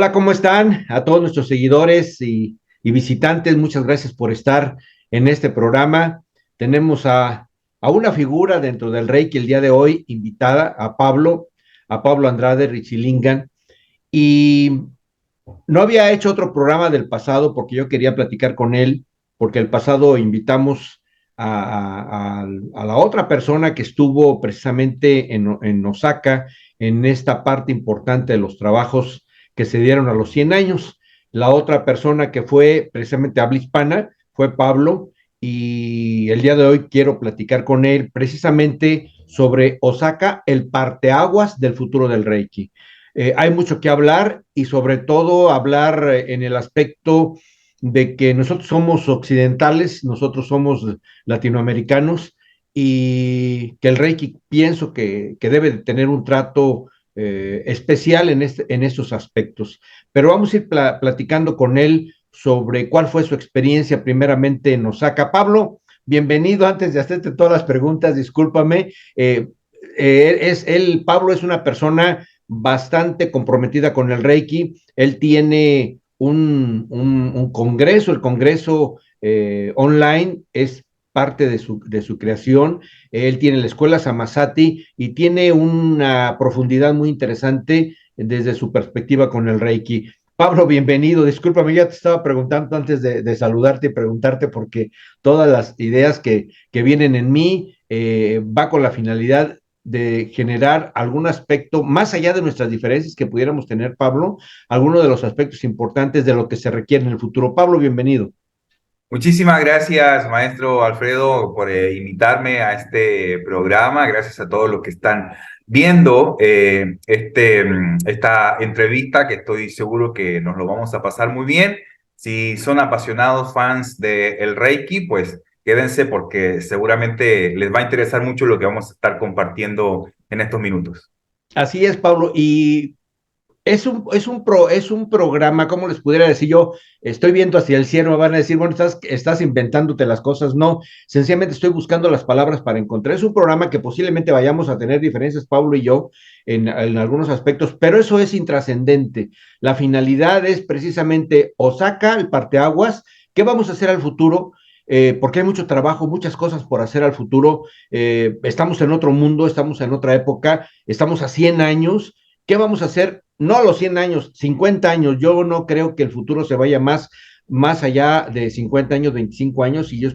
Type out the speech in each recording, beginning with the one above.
Hola, ¿cómo están? A todos nuestros seguidores y visitantes, muchas gracias por estar en este programa. Tenemos a una figura dentro del Reiki el día de hoy, invitada a Pablo Andrade Richilingan, y no había hecho otro programa del pasado porque yo quería platicar con él, porque el pasado invitamos a la otra persona que estuvo precisamente en Osaka, en esta parte importante de los trabajos que se dieron a los 100 años. La otra persona que fue precisamente habla hispana fue Pablo, y el día de hoy quiero platicar con él precisamente sobre Osaka, el parteaguas del futuro del Reiki. Hay mucho que hablar y sobre todo hablar en el aspecto de que nosotros somos occidentales, nosotros somos latinoamericanos, y que el Reiki pienso que debe de tener un trato especial en estos aspectos. Pero vamos a ir platicando con él sobre cuál fue su experiencia primeramente en Osaka. Pablo, bienvenido. Antes de hacerte todas las preguntas, discúlpame. Pablo es una persona bastante comprometida con el Reiki. Él tiene un congreso, el congreso online es parte de su creación. Él tiene la escuela Samasati y tiene una profundidad muy interesante desde su perspectiva con el Reiki. Pablo, bienvenido. Discúlpame, ya te estaba preguntando antes de saludarte y preguntarte porque todas las ideas que vienen en mí va con la finalidad de generar algún aspecto, más allá de nuestras diferencias que pudiéramos tener, Pablo, alguno de los aspectos importantes de lo que se requiere en el futuro. Pablo, bienvenido. Muchísimas gracias, maestro Alfredo, por invitarme a este programa. Gracias a todos los que están viendo esta entrevista, que estoy seguro que nos lo vamos a pasar muy bien. Si son apasionados fans del Reiki, pues quédense porque seguramente les va a interesar mucho lo que vamos a estar compartiendo en estos minutos. Así es, Pablo, y es un programa, ¿cómo les pudiera decir yo? Estoy viendo hacia el cielo, me van a decir, bueno, estás inventándote las cosas. No, sencillamente estoy buscando las palabras para encontrar. Es un programa que posiblemente vayamos a tener diferencias, Pablo y yo, en algunos aspectos, pero eso es intrascendente. La finalidad es precisamente Osaka, el parteaguas. ¿Qué vamos a hacer al futuro? Porque hay mucho trabajo, muchas cosas por hacer al futuro. Estamos en otro mundo, estamos en otra época, estamos a 100 años. ¿Qué vamos a hacer? No a los 100 años, 50 años. Yo no creo que el futuro se vaya más allá de 50 años, 25 años, y yo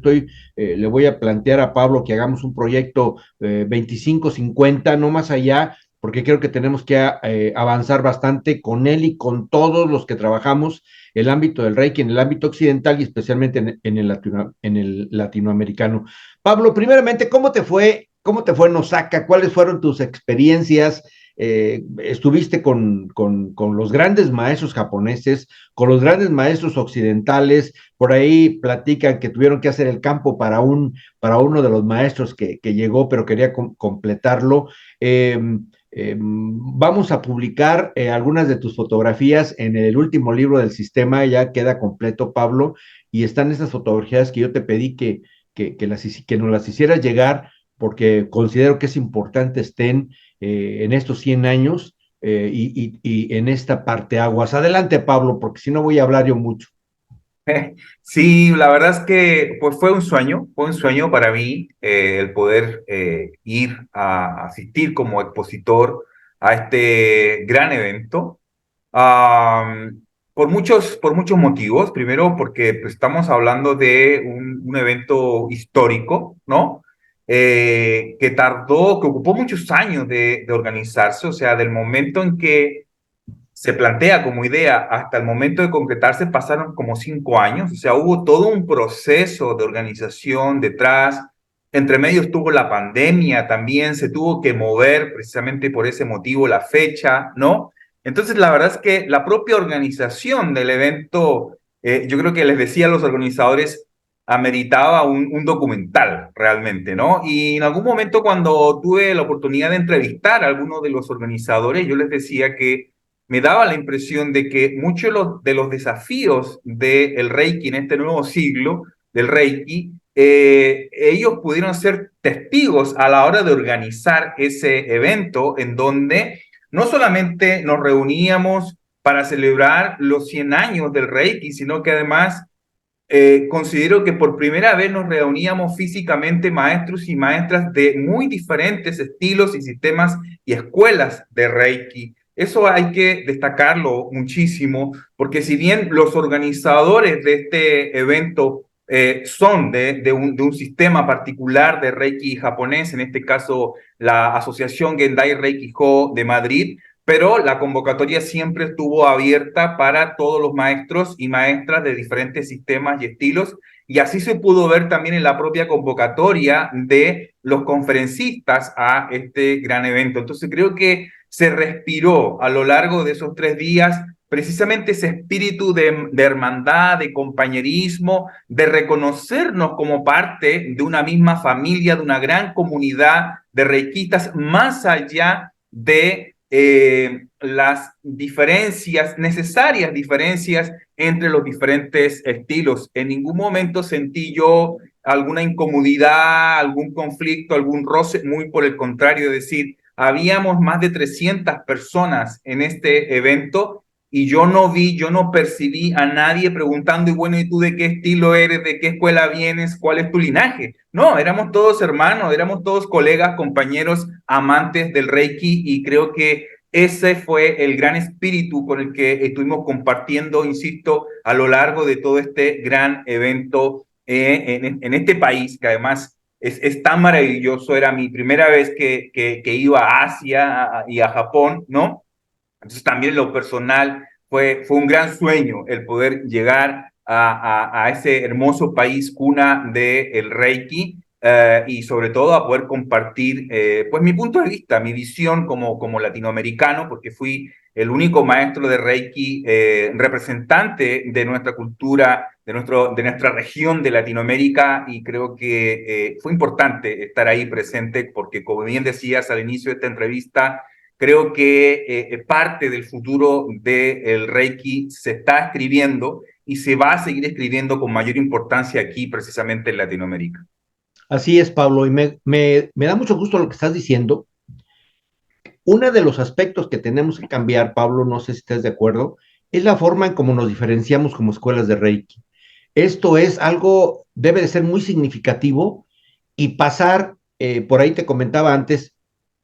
le voy a plantear a Pablo que hagamos un proyecto 25, 50, no más allá, porque creo que tenemos que avanzar bastante con él y con todos los que trabajamos el ámbito del Reiki, en el ámbito occidental y especialmente en el latinoamericano. Pablo, primeramente, ¿cómo te fue? ¿Cómo te fue en Osaka? ¿Cuáles fueron tus experiencias? Estuviste con los grandes maestros japoneses, con los grandes maestros occidentales. Por ahí platican que tuvieron que hacer el campo para uno de los maestros que llegó, pero quería completarlo. Eh, Vamos a publicar algunas de tus fotografías en el último libro del sistema, ya queda completo, Pablo, y están esas fotografías que yo te pedí que nos las hicieras llegar, porque considero que es importante estén en estos 100 años y en esta parte aguas. Adelante, Pablo, porque si no voy a hablar yo mucho. Sí, la verdad es que pues fue un sueño para mí el poder ir a asistir como expositor a este gran evento. Am, por muchos motivos. Primero, porque pues, estamos hablando de un evento histórico, ¿no? Que ocupó muchos años de organizarse, o sea, del momento en que se plantea como idea hasta el momento de concretarse pasaron como 5 años, o sea, hubo todo un proceso de organización detrás. Entre medio estuvo la pandemia también, se tuvo que mover precisamente por ese motivo la fecha, ¿no? Entonces, la verdad es que la propia organización del evento, yo creo que les decía a los organizadores, ameritaba un documental realmente, ¿no? Y en algún momento cuando tuve la oportunidad de entrevistar a algunos de los organizadores, yo les decía que me daba la impresión de que muchos de los desafíos del Reiki en este nuevo siglo, del Reiki, ellos pudieron ser testigos a la hora de organizar ese evento en donde no solamente nos reuníamos para celebrar los 100 años del Reiki, sino que además considero que por primera vez nos reuníamos físicamente maestros y maestras de muy diferentes estilos y sistemas y escuelas de Reiki. Eso hay que destacarlo muchísimo, porque si bien los organizadores de este evento son de un sistema particular de Reiki japonés, en este caso la Asociación Gendai Reiki Ho de Madrid, pero la convocatoria siempre estuvo abierta para todos los maestros y maestras de diferentes sistemas y estilos, y así se pudo ver también en la propia convocatoria de los conferencistas a este gran evento. Entonces creo que se respiró a lo largo de esos 3 días precisamente ese espíritu de hermandad, de compañerismo, de reconocernos como parte de una misma familia, de una gran comunidad de reikistas, más allá de las diferencias, necesarias diferencias entre los diferentes estilos. En ningún momento sentí yo alguna incomodidad, algún conflicto, algún roce, muy por el contrario, es decir, habíamos más de 300 personas en este evento y yo no percibí a nadie preguntando, y bueno, ¿y tú de qué estilo eres? ¿De qué escuela vienes? ¿Cuál es tu linaje? No, éramos todos hermanos, éramos todos colegas, compañeros, amantes del Reiki, y creo que ese fue el gran espíritu con el que estuvimos compartiendo, insisto, a lo largo de todo este gran evento en este país, que además es tan maravilloso. Era mi primera vez que iba a Asia y a Japón, ¿no? Entonces también lo personal fue un gran sueño el poder llegar a ese hermoso país cuna del Reiki, y sobre todo a poder compartir pues mi punto de vista, mi visión como latinoamericano, porque fui el único maestro de Reiki representante de nuestra cultura, de nuestra región de Latinoamérica, y creo que fue importante estar ahí presente porque, como bien decías al inicio de esta entrevista, creo que parte del futuro del Reiki se está escribiendo y se va a seguir escribiendo con mayor importancia aquí, precisamente en Latinoamérica. Así es, Pablo, y me da mucho gusto lo que estás diciendo. Uno de los aspectos que tenemos que cambiar, Pablo, no sé si estás de acuerdo, es la forma en cómo nos diferenciamos como escuelas de Reiki. Esto es algo, debe de ser muy significativo y pasar, por ahí te comentaba antes,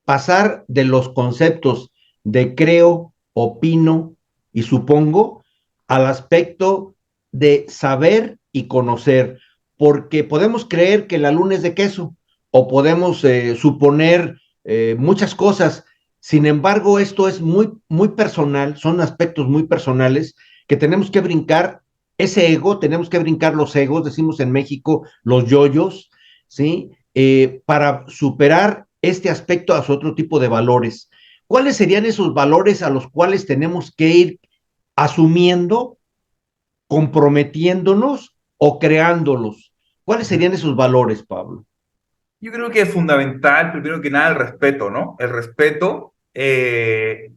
pasar de los conceptos de creo, opino y supongo al aspecto de saber y conocer, porque podemos creer que la luna es de queso o podemos suponer muchas cosas. Sin embargo, esto es muy, muy personal, son aspectos muy personales que tenemos que brincar ese ego, tenemos que brincar los egos, decimos en México, los yoyos, ¿sí? Para superar este aspecto a su otro tipo de valores. ¿Cuáles serían esos valores a los cuales tenemos que ir asumiendo, comprometiéndonos o creándolos? ¿Cuáles serían esos valores, Pablo? Yo creo que es fundamental, primero que nada, el respeto, ¿no? El respeto, que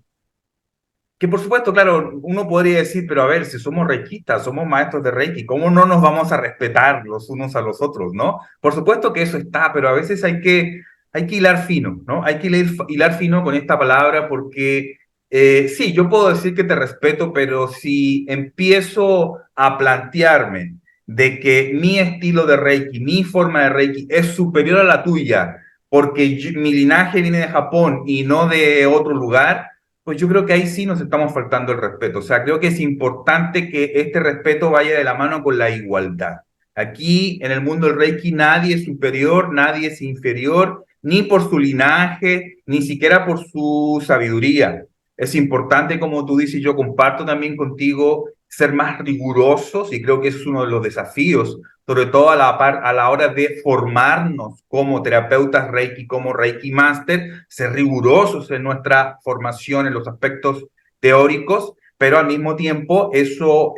por supuesto, claro, uno podría decir, pero a ver, si somos reikistas, somos maestros de Reiki, ¿cómo no nos vamos a respetar los unos a los otros, no? Por supuesto que eso está, pero a veces hay que hilar fino, ¿no? Hay que hilar fino con esta palabra porque sí, yo puedo decir que te respeto, pero si empiezo a plantearme de que mi estilo de Reiki, mi forma de Reiki es superior a la tuya, porque mi linaje viene de Japón y no de otro lugar, pues yo creo que ahí sí nos estamos faltando el respeto. O sea, creo que es importante que este respeto vaya de la mano con la igualdad. Aquí en el mundo del Reiki nadie es superior, nadie es inferior, ni por su linaje, ni siquiera por su sabiduría. Es importante, como tú dices, yo comparto también contigo, ser más rigurosos, y creo que es uno de los desafíos, sobre todo a la hora de formarnos como terapeutas Reiki, como Reiki Master, ser rigurosos en nuestra formación en los aspectos teóricos, pero al mismo tiempo eso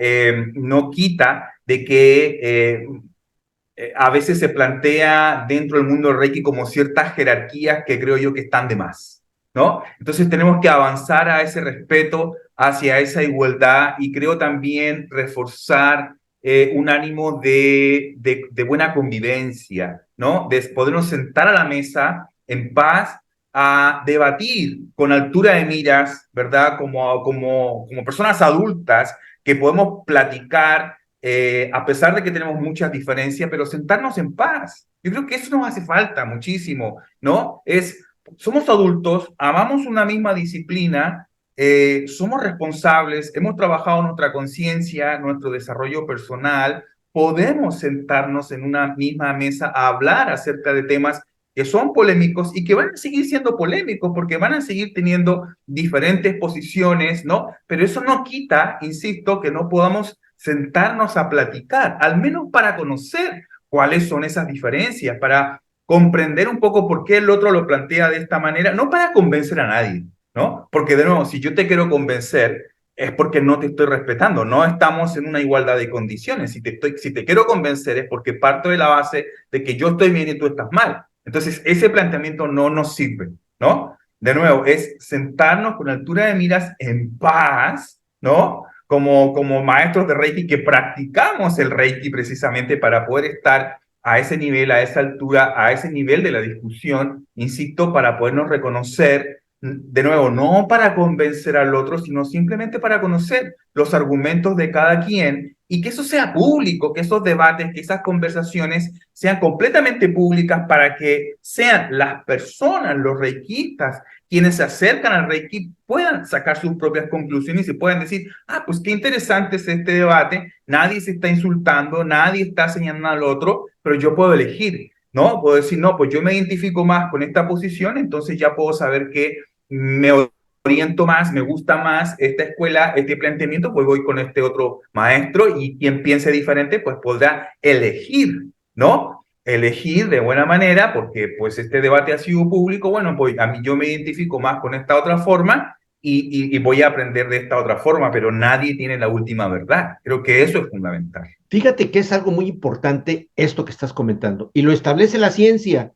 no quita de que a veces se plantea dentro del mundo del Reiki como ciertas jerarquías que creo yo que están de más, ¿no? Entonces tenemos que avanzar a ese respeto, hacia esa igualdad, y creo también reforzar un ánimo de buena convivencia, ¿no? De podernos sentar a la mesa en paz a debatir con altura de miras, ¿verdad? Como personas adultas que podemos platicar a pesar de que tenemos muchas diferencias, pero sentarnos en paz. Yo creo que eso nos hace falta muchísimo, ¿no? Somos adultos, amamos una misma disciplina, somos responsables, hemos trabajado nuestra conciencia, nuestro desarrollo personal, podemos sentarnos en una misma mesa a hablar acerca de temas que son polémicos y que van a seguir siendo polémicos porque van a seguir teniendo diferentes posiciones, ¿no? Pero eso no quita, insisto, que no podamos sentarnos a platicar, al menos para conocer cuáles son esas diferencias, para comprender un poco por qué el otro lo plantea de esta manera, no para convencer a nadie, ¿no? Porque de nuevo, si yo te quiero convencer, es porque no te estoy respetando, no estamos en una igualdad de condiciones. Si te quiero convencer es porque parto de la base de que yo estoy bien y tú estás mal. Entonces, ese planteamiento no nos sirve, ¿no? De nuevo, es sentarnos con altura de miras en paz, ¿no? Como maestros de Reiki que practicamos el Reiki precisamente para poder estar a ese nivel, a esa altura, a ese nivel de la discusión, insisto, para podernos reconocer, de nuevo, no para convencer al otro, sino simplemente para conocer los argumentos de cada quien y que eso sea público, que esos debates, que esas conversaciones sean completamente públicas para que sean las personas, los reikistas, quienes se acercan al Reiki puedan sacar sus propias conclusiones y puedan decir, ah, pues qué interesante es este debate, nadie se está insultando, nadie está señalando al otro, pero yo puedo elegir, ¿no? Puedo decir, no, pues yo me identifico más con esta posición, entonces ya puedo saber que me oriento más, me gusta más esta escuela, este planteamiento, pues voy con este otro maestro y quien piense diferente, pues podrá elegir, ¿no? Elegir de buena manera, porque pues este debate ha sido público, bueno, pues a mí yo me identifico más con esta otra forma y voy a aprender de esta otra forma, pero nadie tiene la última verdad. Creo que eso es fundamental. Fíjate que es algo muy importante esto que estás comentando, y lo establece la ciencia.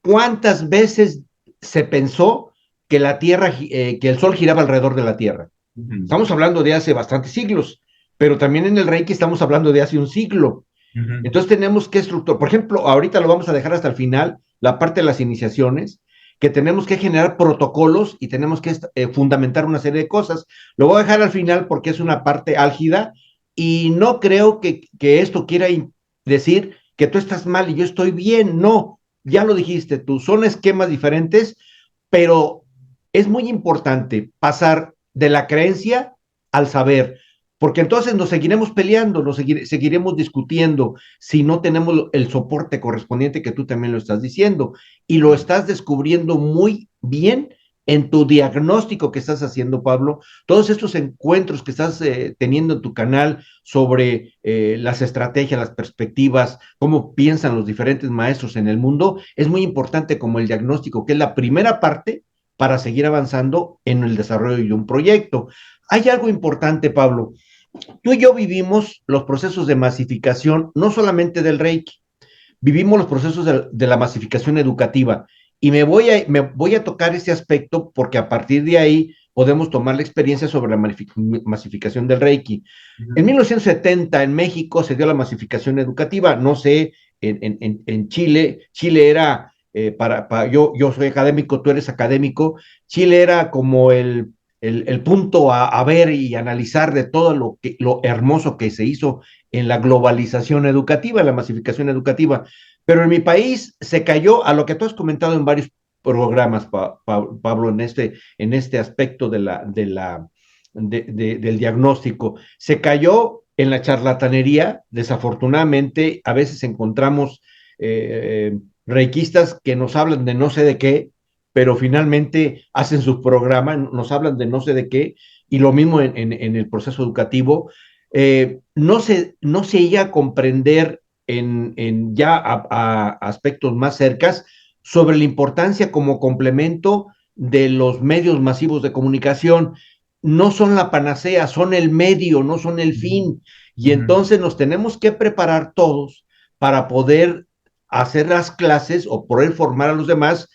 ¿Cuántas veces se pensó que la Tierra, que el Sol giraba alrededor de la Tierra? Uh -huh. Estamos hablando de hace bastantes siglos, pero también en el Reiki estamos hablando de hace un siglo. Uh -huh. Entonces tenemos que estructurar, por ejemplo, ahorita lo vamos a dejar hasta el final, la parte de las iniciaciones, que tenemos que generar protocolos y tenemos que fundamentar una serie de cosas. Lo voy a dejar al final porque es una parte álgida y no creo que esto quiera decir que tú estás mal y yo estoy bien. No, ya lo dijiste tú, son esquemas diferentes, pero es muy importante pasar de la creencia al saber, porque entonces nos seguiremos peleando, seguiremos discutiendo si no tenemos el soporte correspondiente que tú también lo estás diciendo y lo estás descubriendo muy bien en tu diagnóstico que estás haciendo, Pablo. Todos estos encuentros que estás teniendo en tu canal sobre las estrategias, las perspectivas, cómo piensan los diferentes maestros en el mundo, es muy importante como el diagnóstico, que es la primera parte para seguir avanzando en el desarrollo de un proyecto. Hay algo importante, Pablo. Tú y yo vivimos los procesos de masificación, no solamente del Reiki, vivimos los procesos de la masificación educativa. Y me voy a tocar ese aspecto porque a partir de ahí podemos tomar la experiencia sobre la masificación del Reiki. En 1970 en México se dio la masificación educativa, no sé, en Chile, Chile era, yo soy académico, tú eres académico, Chile era como el punto a ver y analizar de todo lo hermoso que se hizo en la globalización educativa, en la masificación educativa. Pero en mi país se cayó a lo que tú has comentado en varios programas, Pablo, en este aspecto del diagnóstico. Se cayó en la charlatanería. Desafortunadamente, a veces encontramos reikistas que nos hablan de no sé de qué, pero finalmente hacen sus programas, nos hablan de no sé de qué, y lo mismo en el proceso educativo. No se llega a comprender ya a aspectos más cercas sobre la importancia como complemento de los medios masivos de comunicación. No son la panacea, son el medio, no son el fin. Y entonces nos tenemos que preparar todos para poder hacer las clases o poder formar a los demás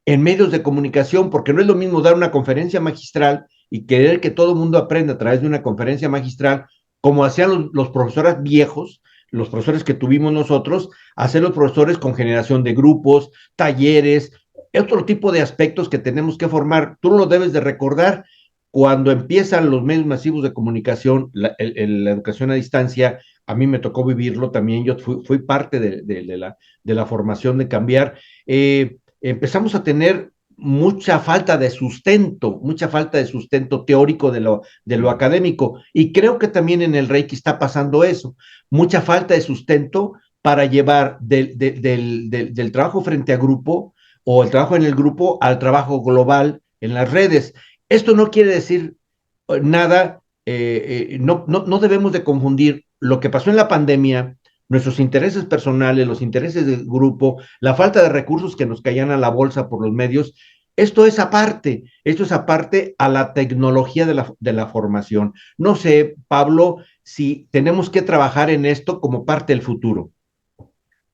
en medios de comunicación, porque no es lo mismo dar una conferencia magistral y querer que todo el mundo aprenda a través de una conferencia magistral, como hacían los profesores viejos, los profesores que tuvimos nosotros, hacer los profesores con generación de grupos, talleres, otro tipo de aspectos que tenemos que formar. Tú lo debes de recordar cuando empiezan los medios masivos de comunicación, la educación a distancia. A mí me tocó vivirlo también, yo fui parte de la formación de cambiar. Empezamos a tener mucha falta de sustento teórico de lo académico. Y creo que también en el Reiki está pasando eso, mucha falta de sustento para llevar del trabajo frente a grupo o el trabajo en el grupo al trabajo global en las redes. Esto no quiere decir nada, no debemos de confundir lo que pasó en la pandemia, nuestros intereses personales, los intereses del grupo, la falta de recursos que nos caían a la bolsa por los medios. Esto es aparte a la tecnología de la formación. No sé, Pablo, si tenemos que trabajar en esto como parte del futuro.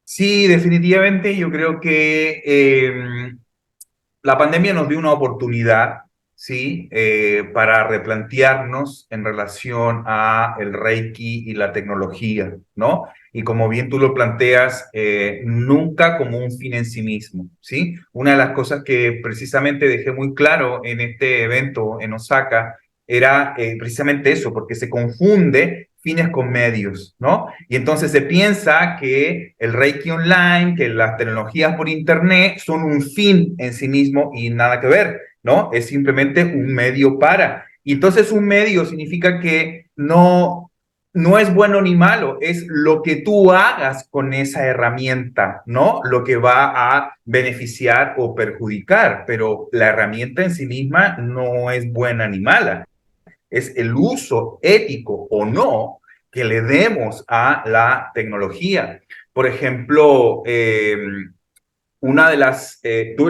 Sí, definitivamente yo creo que la pandemia nos dio una oportunidad, ¿sí? Para replantearnos en relación a el Reiki y la tecnología, ¿no? Y como bien tú lo planteas, nunca como un fin en sí mismo, ¿sí? Una de las cosas que precisamente dejé muy claro en este evento en Osaka era precisamente eso, porque se confunde fines con medios, ¿no? Y entonces se piensa que el Reiki online, que las tecnologías por Internet son un fin en sí mismo y nada que ver, ¿no? Es simplemente un medio para. Y entonces un medio significa que no es bueno ni malo, es lo que tú hagas con esa herramienta, ¿no? Lo que va a beneficiar o perjudicar, pero la herramienta en sí misma no es buena ni mala, es el uso ético o no que le demos a la tecnología. Por ejemplo, tuve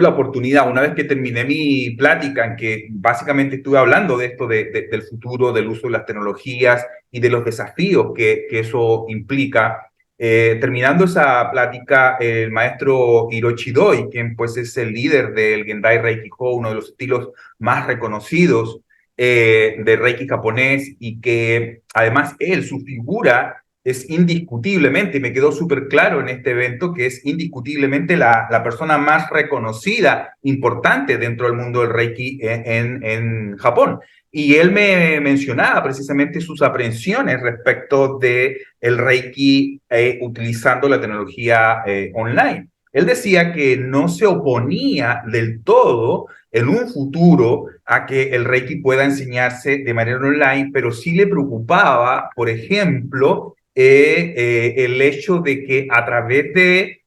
la oportunidad, una vez que terminé mi plática, en que básicamente estuve hablando de esto, del futuro, del uso de las tecnologías y de los desafíos que eso implica. Terminando esa plática, el maestro Hiroshi Doi, quien pues es el líder del Gendai Reiki Ho, uno de los estilos más reconocidos de Reiki japonés, y que además él, su figura es indiscutiblemente, y me quedó súper claro en este evento, que es indiscutiblemente la persona más reconocida, importante dentro del mundo del Reiki en Japón. Y él me mencionaba precisamente sus aprensiones respecto de el Reiki utilizando la tecnología online. Él decía que no se oponía del todo en un futuro a que el Reiki pueda enseñarse de manera online, pero sí le preocupaba, por ejemplo, el hecho de que a través de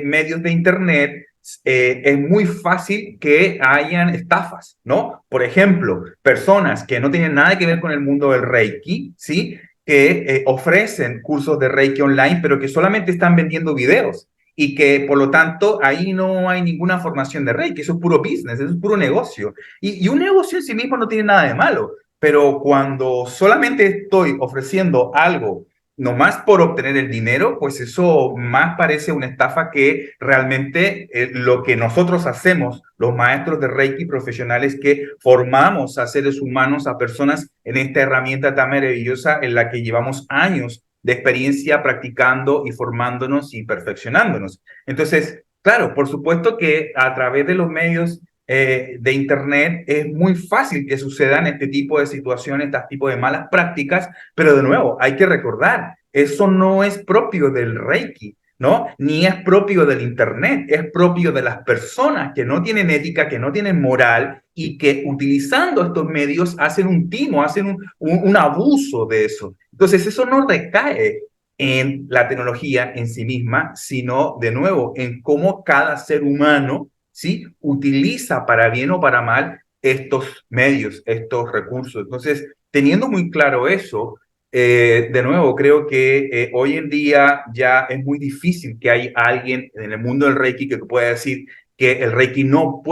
medios de Internet es muy fácil que hayan estafas, ¿no? Por ejemplo, personas que no tienen nada que ver con el mundo del Reiki, ¿sí? Que ofrecen cursos de Reiki online, pero que solamente están vendiendo videos y que por lo tanto ahí no hay ninguna formación de Reiki, eso es puro business, eso es puro negocio. Y un negocio en sí mismo no tiene nada de malo, pero cuando solamente estoy ofreciendo algo nomás por obtener el dinero, pues eso más parece una estafa que realmente lo que nosotros hacemos, los maestros de Reiki profesionales que formamos a seres humanos, a personas en esta herramienta tan maravillosa en la que llevamos años de experiencia practicando y formándonos y perfeccionándonos. Entonces, claro, por supuesto que a través de los medios de Internet es muy fácil que sucedan este tipo de situaciones, este tipo de malas prácticas, pero de nuevo, hay que recordar, eso no es propio del Reiki, ¿no? Ni es propio del Internet, es propio de las personas que no tienen ética, que no tienen moral y que utilizando estos medios hacen un timo, hacen un abuso de eso. Entonces, eso no recae en la tecnología en sí misma, sino de nuevo en cómo cada ser humano, ¿sí? Utiliza para bien o para mal estos medios, estos recursos. Entonces, teniendo muy claro eso, de nuevo, creo que hoy en día ya es muy difícil que haya alguien en el mundo del Reiki que pueda decir que el Reiki no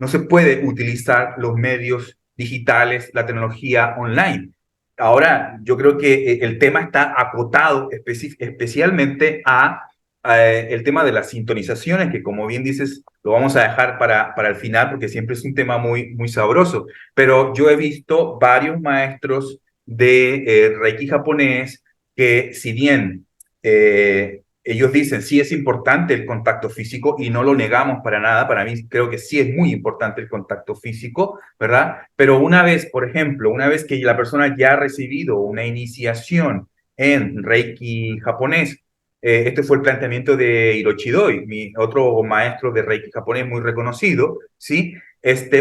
se puede utilizar los medios digitales, la tecnología online. Ahora, yo creo que el tema está acotado especialmente a el tema de las sintonizaciones, que como bien dices, lo vamos a dejar para el final porque siempre es un tema muy, muy sabroso. Pero yo he visto varios maestros de Reiki japonés que si bien ellos dicen, sí es importante el contacto físico y no lo negamos para nada. Para mí creo que sí es muy importante el contacto físico, ¿verdad? Pero una vez, por ejemplo, una vez que la persona ya ha recibido una iniciación en Reiki japonés, este fue el planteamiento de Hiroshi Doi, mi otro maestro de Reiki japonés muy reconocido, ¿sí?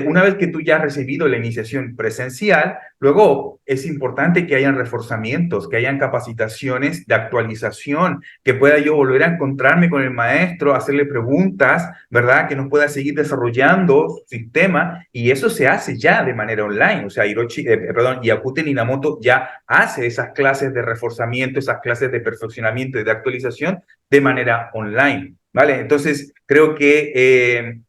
Una vez que tú ya has recibido la iniciación presencial, luego es importante que hayan reforzamientos, que hayan capacitaciones de actualización, que pueda yo volver a encontrarme con el maestro, hacerle preguntas, ¿verdad? Que nos pueda seguir desarrollando su sistema, y eso se hace ya de manera online. O sea, Yakuten Inamoto ya hace esas clases de reforzamiento, esas clases de perfeccionamiento y de actualización de manera online, ¿vale? Entonces, creo que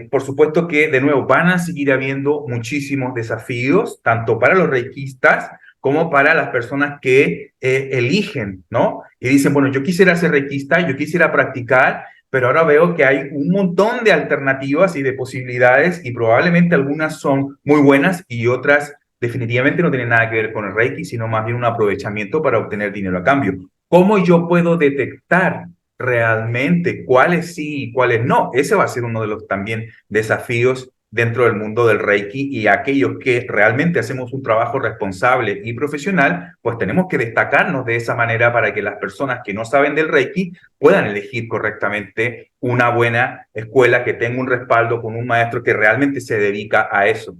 por supuesto que, de nuevo, van a seguir habiendo muchísimos desafíos, tanto para los reikistas como para las personas que eligen, ¿no? Y dicen, bueno, yo quisiera ser reikista, yo quisiera practicar, pero ahora veo que hay un montón de alternativas y de posibilidades, y probablemente algunas son muy buenas y otras definitivamente no tienen nada que ver con el Reiki, sino más bien un aprovechamiento para obtener dinero a cambio. ¿Cómo yo puedo detectar realmente cuáles sí y cuáles no? Ese va a ser uno de los también desafíos dentro del mundo del Reiki, y aquellos que realmente hacemos un trabajo responsable y profesional, pues tenemos que destacarnos de esa manera para que las personas que no saben del Reiki puedan elegir correctamente una buena escuela que tenga un respaldo con un maestro que realmente se dedica a eso.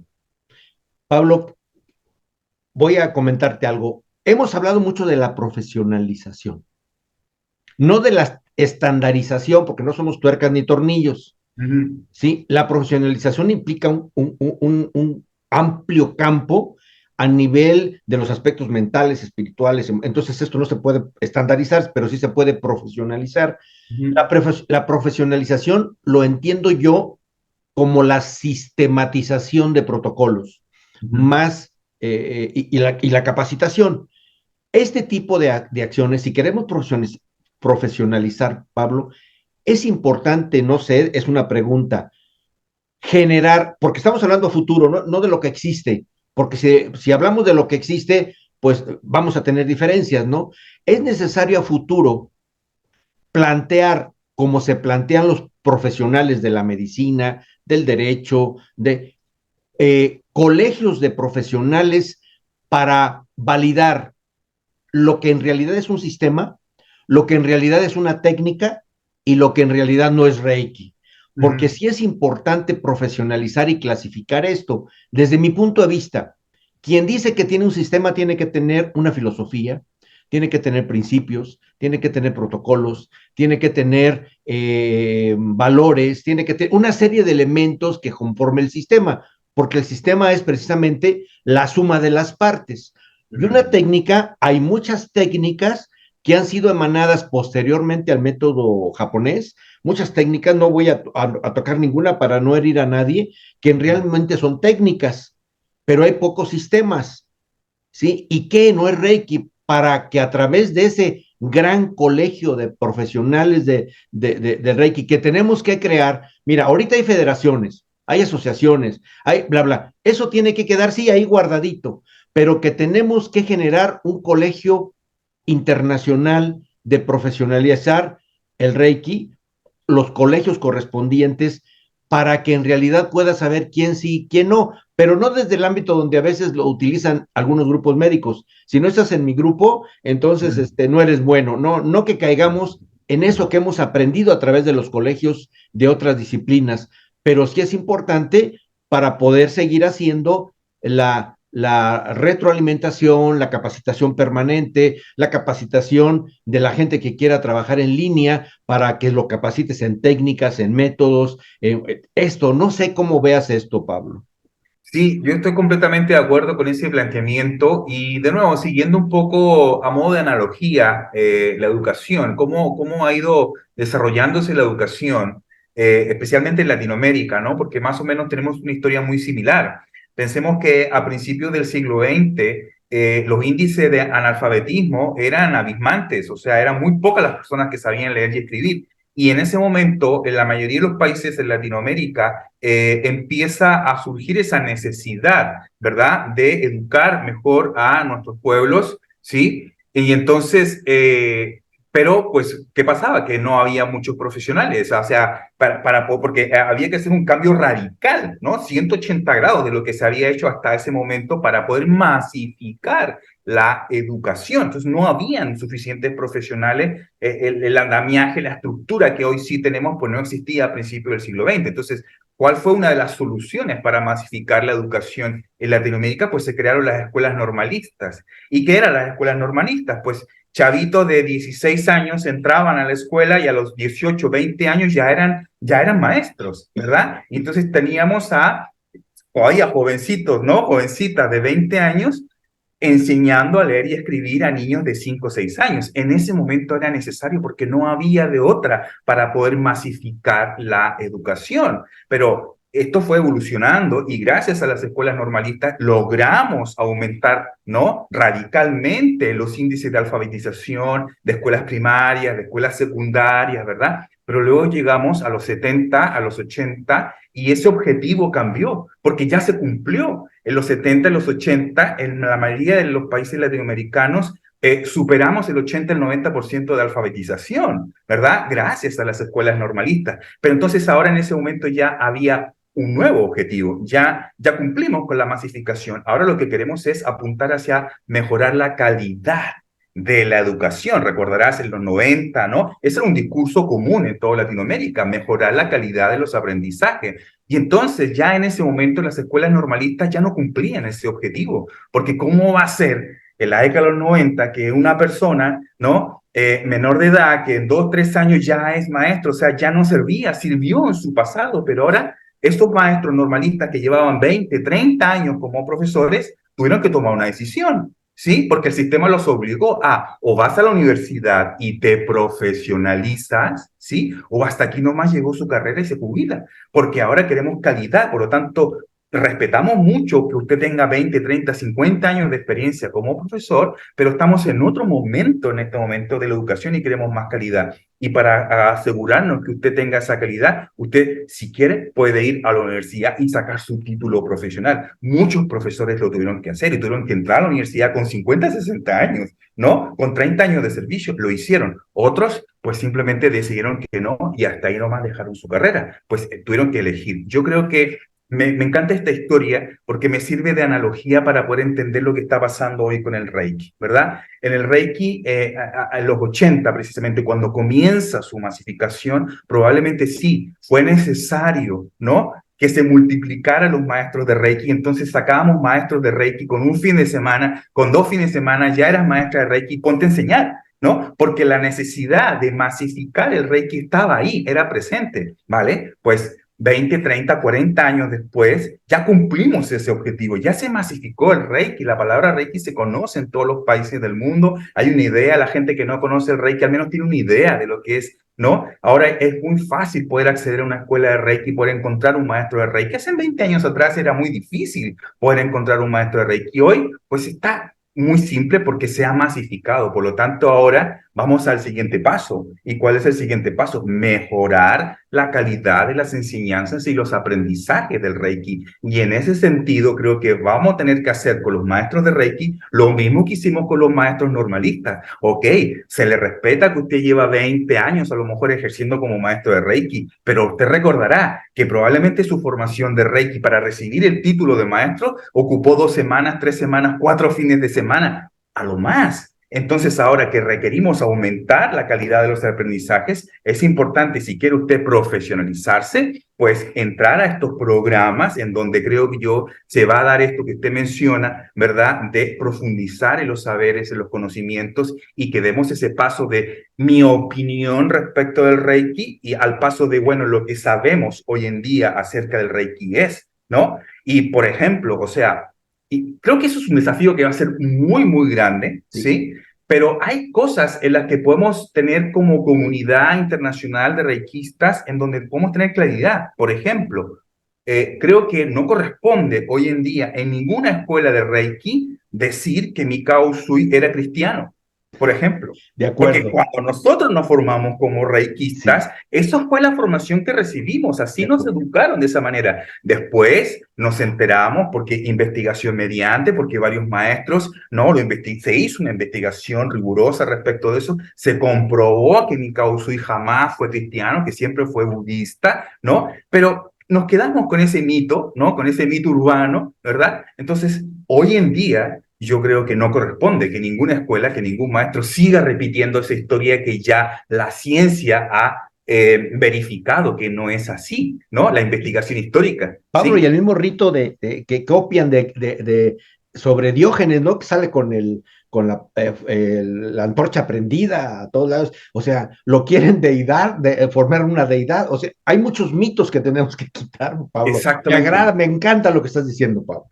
Pablo, voy a comentarte algo. Hemos hablado mucho de la profesionalización, no de la estandarización, porque no somos tuercas ni tornillos. Uh -huh. ¿Sí? La profesionalización implica un amplio campo a nivel de los aspectos mentales, espirituales. Entonces, esto no se puede estandarizar, pero sí se puede profesionalizar. Uh -huh. La profesionalización lo entiendo yo como la sistematización de protocolos, Uh -huh. más y la capacitación. Este tipo de acciones, si queremos profesionalizar, Pablo, es importante, no sé, es una pregunta, generar, porque estamos hablando a futuro, no de lo que existe, porque si hablamos de lo que existe, pues vamos a tener diferencias, ¿no? Es necesario a futuro plantear como se plantean los profesionales de la medicina, del derecho, de colegios de profesionales para validar lo que en realidad es un sistema, lo que en realidad es una técnica y lo que en realidad no es Reiki. Porque sí es importante profesionalizar y clasificar esto. Desde mi punto de vista, quien dice que tiene un sistema tiene que tener una filosofía, tiene que tener principios, tiene que tener protocolos, tiene que tener valores, tiene que tener una serie de elementos que conforme el sistema, porque el sistema es precisamente la suma de las partes. Y una técnica, hay muchas técnicas que han sido emanadas posteriormente al método japonés, muchas técnicas, no voy a tocar ninguna para no herir a nadie, que realmente son técnicas, pero hay pocos sistemas, ¿sí? ¿Y qué no es Reiki? Para que a través de ese gran colegio de profesionales de Reiki que tenemos que crear, mira, ahorita hay federaciones, hay asociaciones, hay bla, bla, eso tiene que quedar, sí, ahí guardadito, pero que tenemos que generar un colegio internacional de profesionalizar el Reiki, los colegios correspondientes, para que en realidad pueda saber quién sí y quién no, pero no desde el ámbito donde a veces lo utilizan algunos grupos médicos. Si no estás en mi grupo, entonces no eres bueno. No que caigamos en eso que hemos aprendido a través de los colegios de otras disciplinas, pero sí es importante para poder seguir haciendo la retroalimentación, la capacitación permanente, la capacitación de la gente que quiera trabajar en línea para que lo capacites en técnicas, en métodos, esto, no sé cómo veas esto, Pablo. Sí, yo estoy completamente de acuerdo con ese planteamiento, y de nuevo, siguiendo un poco a modo de analogía, la educación, cómo ha ido desarrollándose la educación, especialmente en Latinoamérica, ¿no? Porque más o menos tenemos una historia muy similar. Pensemos que a principios del siglo XX, los índices de analfabetismo eran abismantes, o sea, eran muy pocas las personas que sabían leer y escribir. Y en ese momento, en la mayoría de los países de Latinoamérica, empieza a surgir esa necesidad, ¿verdad?, de educar mejor a nuestros pueblos, ¿sí? Y entonces Pero, pues, ¿qué pasaba? Que no había muchos profesionales, o sea, porque había que hacer un cambio radical, ¿no? 180 grados de lo que se había hecho hasta ese momento para poder masificar la educación. Entonces, no habían suficientes profesionales, el andamiaje, la estructura que hoy sí tenemos, pues no existía a principios del siglo XX. Entonces, ¿cuál fue una de las soluciones para masificar la educación en Latinoamérica? Pues se crearon las escuelas normalistas. ¿Y qué eran las escuelas normalistas? Pues chavitos de 16 años entraban a la escuela y a los 18, 20 años ya eran maestros, ¿verdad? Y entonces teníamos todavía jovencitos, ¿no? Jovencitas de 20 años enseñando a leer y escribir a niños de 5 o 6 años. En ese momento era necesario porque no había de otra para poder masificar la educación. Pero esto fue evolucionando y gracias a las escuelas normalistas logramos aumentar, ¿no? Radicalmente los índices de alfabetización de escuelas primarias, de escuelas secundarias, ¿verdad? Pero luego llegamos a los 70, a los 80 y ese objetivo cambió porque ya se cumplió. En los 70, en los 80, en la mayoría de los países latinoamericanos, superamos el 80, el 90% de alfabetización, ¿verdad? Gracias a las escuelas normalistas. Pero entonces ahora en ese momento ya había un nuevo objetivo, ya cumplimos con la masificación. Ahora lo que queremos es apuntar hacia mejorar la calidad de la educación. Recordarás en los 90, ¿no? Ese era un discurso común en toda Latinoamérica, mejorar la calidad de los aprendizajes. Y entonces ya en ese momento las escuelas normalistas ya no cumplían ese objetivo, porque ¿cómo va a ser en la década de los 90 que una persona, ¿no? Menor de edad, que en 2, 3 años ya es maestro, o sea, ya no servía, sirvió en su pasado, pero ahora estos maestros normalistas que llevaban 20, 30 años como profesores tuvieron que tomar una decisión. ¿Sí? Porque el sistema los obligó a o vas a la universidad y te profesionalizas, ¿sí? O hasta aquí nomás llegó su carrera y se jubila, porque ahora queremos calidad, por lo tanto, respetamos mucho que usted tenga 20, 30, 50 años de experiencia como profesor, pero estamos en otro momento, en este momento de la educación y queremos más calidad. Y para asegurarnos que usted tenga esa calidad, usted, si quiere, puede ir a la universidad y sacar su título profesional. Muchos profesores lo tuvieron que hacer y tuvieron que entrar a la universidad con 50, 60 años, ¿no? Con 30 años de servicio, lo hicieron. Otros, pues simplemente decidieron que no y hasta ahí nomás dejaron su carrera. Pues tuvieron que elegir. Yo creo que me encanta esta historia porque me sirve de analogía para poder entender lo que está pasando hoy con el Reiki, ¿verdad? En el Reiki, en los 80 precisamente, cuando comienza su masificación, probablemente sí, fue necesario, ¿no? Que se multiplicaran los maestros de Reiki, entonces sacábamos maestros de Reiki con un fin de semana, con 2 fines de semana, ya eras maestra de Reiki, ponte a enseñar, ¿no? Porque la necesidad de masificar el Reiki estaba ahí, era presente, ¿vale? Pues 20, 30, 40 años después, ya cumplimos ese objetivo, ya se masificó el Reiki, la palabra Reiki se conoce en todos los países del mundo, hay una idea, la gente que no conoce el Reiki al menos tiene una idea de lo que es, ¿no? Ahora es muy fácil poder acceder a una escuela de Reiki, poder encontrar un maestro de Reiki. Hace 20 años atrás era muy difícil poder encontrar un maestro de Reiki. Hoy, pues está muy simple porque se ha masificado. Por lo tanto, ahora vamos al siguiente paso. ¿Y cuál es el siguiente paso? Mejorar la calidad de las enseñanzas y los aprendizajes del Reiki. Y en ese sentido, creo que vamos a tener que hacer con los maestros de Reiki lo mismo que hicimos con los maestros normalistas. Ok, se le respeta que usted lleva 20 años a lo mejor ejerciendo como maestro de Reiki, pero usted recordará que probablemente su formación de Reiki para recibir el título de maestro ocupó 2 semanas, 3 semanas, 4 fines de semana, a lo más. Entonces, ahora que requerimos aumentar la calidad de los aprendizajes, es importante, si quiere usted profesionalizarse, pues entrar a estos programas en donde creo que yo se va a dar esto que usted menciona, ¿verdad? De profundizar en los saberes, en los conocimientos y que demos ese paso de mi opinión respecto del Reiki y al paso de, bueno, lo que sabemos hoy en día acerca del Reiki es, ¿no? Y, por ejemplo, o sea, y creo que eso es un desafío que va a ser muy, muy grande, Sí. ¿sí? Pero hay cosas en las que podemos tener como comunidad internacional de reikistas en donde podemos tener claridad. Por ejemplo, creo que no corresponde hoy en día en ninguna escuela de reiki decir que Mikao Usui era cristiano. por ejemplo. De Porque acuerdo, cuando nosotros nos formamos como sí, reikistas, eso fue la formación que recibimos, así de nos acuerdo. educaron de esa manera. Después nos enteramos, porque investigación mediante, porque varios maestros, no, se hizo una investigación rigurosa respecto de eso, se comprobó que Mikao Usui jamás fue cristiano, que siempre fue budista, ¿no? Pero nos quedamos con ese mito, ¿no? Con ese mito urbano, ¿verdad? Entonces, hoy en día, yo creo que no corresponde que ninguna escuela, que ningún maestro siga repitiendo esa historia que ya la ciencia ha verificado que no es así, ¿no? La investigación histórica, Pablo, y ¿sí? el mismo rito que copian sobre Diógenes, ¿no? Que sale con la antorcha prendida a todos lados. O sea, lo quieren deidad, formar una deidad. O sea, hay muchos mitos que tenemos que quitar, Pablo. Me Exactamente. agrada, me encanta lo que estás diciendo, Pablo.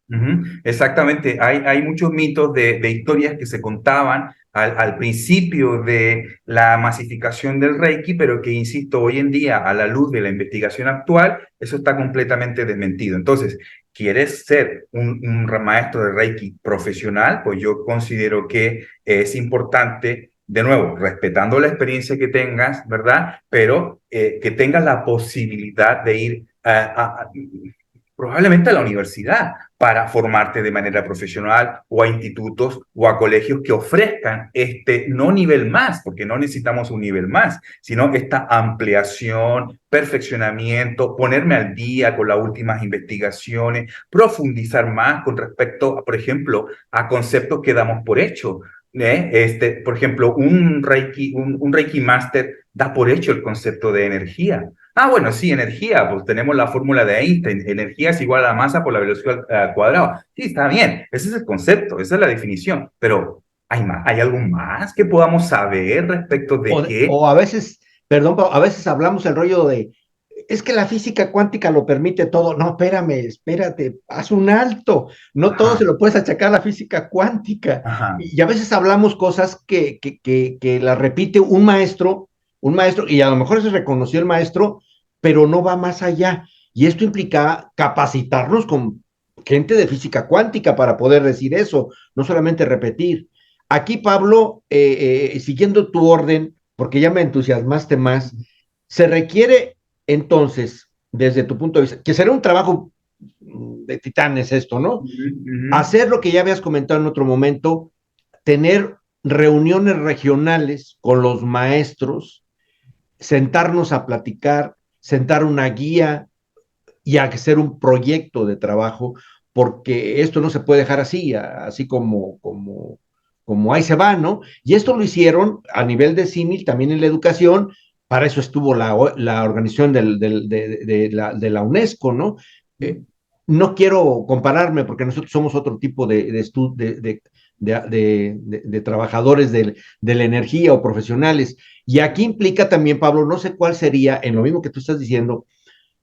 Ujú, exactamente, hay muchos mitos de historias que se contaban al principio de la masificación del Reiki, pero que, insisto, hoy en día, a la luz de la investigación actual, eso está completamente desmentido. Entonces, ¿quieres ser un maestro de Reiki profesional? Pues yo considero que es importante, de nuevo, respetando la experiencia que tengas, ¿verdad? Pero que tengas la posibilidad de ir probablemente a la universidad para formarte de manera profesional o a institutos o a colegios que ofrezcan este no nivel más, porque no necesitamos un nivel más, sino esta ampliación, perfeccionamiento, ponerme al día con las últimas investigaciones, profundizar más con respecto, por ejemplo, a conceptos que damos por hecho. Por ejemplo, un Reiki Master da por hecho el concepto de energía. Ah, bueno, sí, energía, pues tenemos la fórmula de Einstein, energía es igual a la masa por la velocidad al cuadrado. Sí, está bien, ese es el concepto, esa es la definición, pero ¿hay más? ¿Hay algo más que podamos saber respecto de qué? O a veces, perdón, Pablo, a veces hablamos el rollo de, es que la física cuántica lo permite todo. No, espérame, espérate, haz un alto. No todo se Ajá, lo puedes achacar a la física cuántica. ajá, Y a veces hablamos cosas que la repite un maestro, y a lo mejor se reconoció el maestro, pero no va más allá. Y esto implica capacitarnos con gente de física cuántica para poder decir eso, no solamente repetir. Aquí, Pablo, siguiendo tu orden, porque ya me entusiasmaste más, se requiere entonces, desde tu punto de vista, que será un trabajo de titanes esto, ¿no? ujú, ujú, Hacer lo que ya habías comentado en otro momento, tener reuniones regionales con los maestros, sentarnos a platicar, sentar una guía y hacer un proyecto de trabajo, porque esto no se puede dejar así, así como ahí se va, ¿no? Y esto lo hicieron a nivel de símil también en la educación, para eso estuvo la organización de la UNESCO, ¿no? Eh, no quiero compararme porque nosotros somos otro tipo de trabajadores de la energía o profesionales. Y aquí implica también, Pablo, no sé cuál sería, en lo mismo que tú estás diciendo,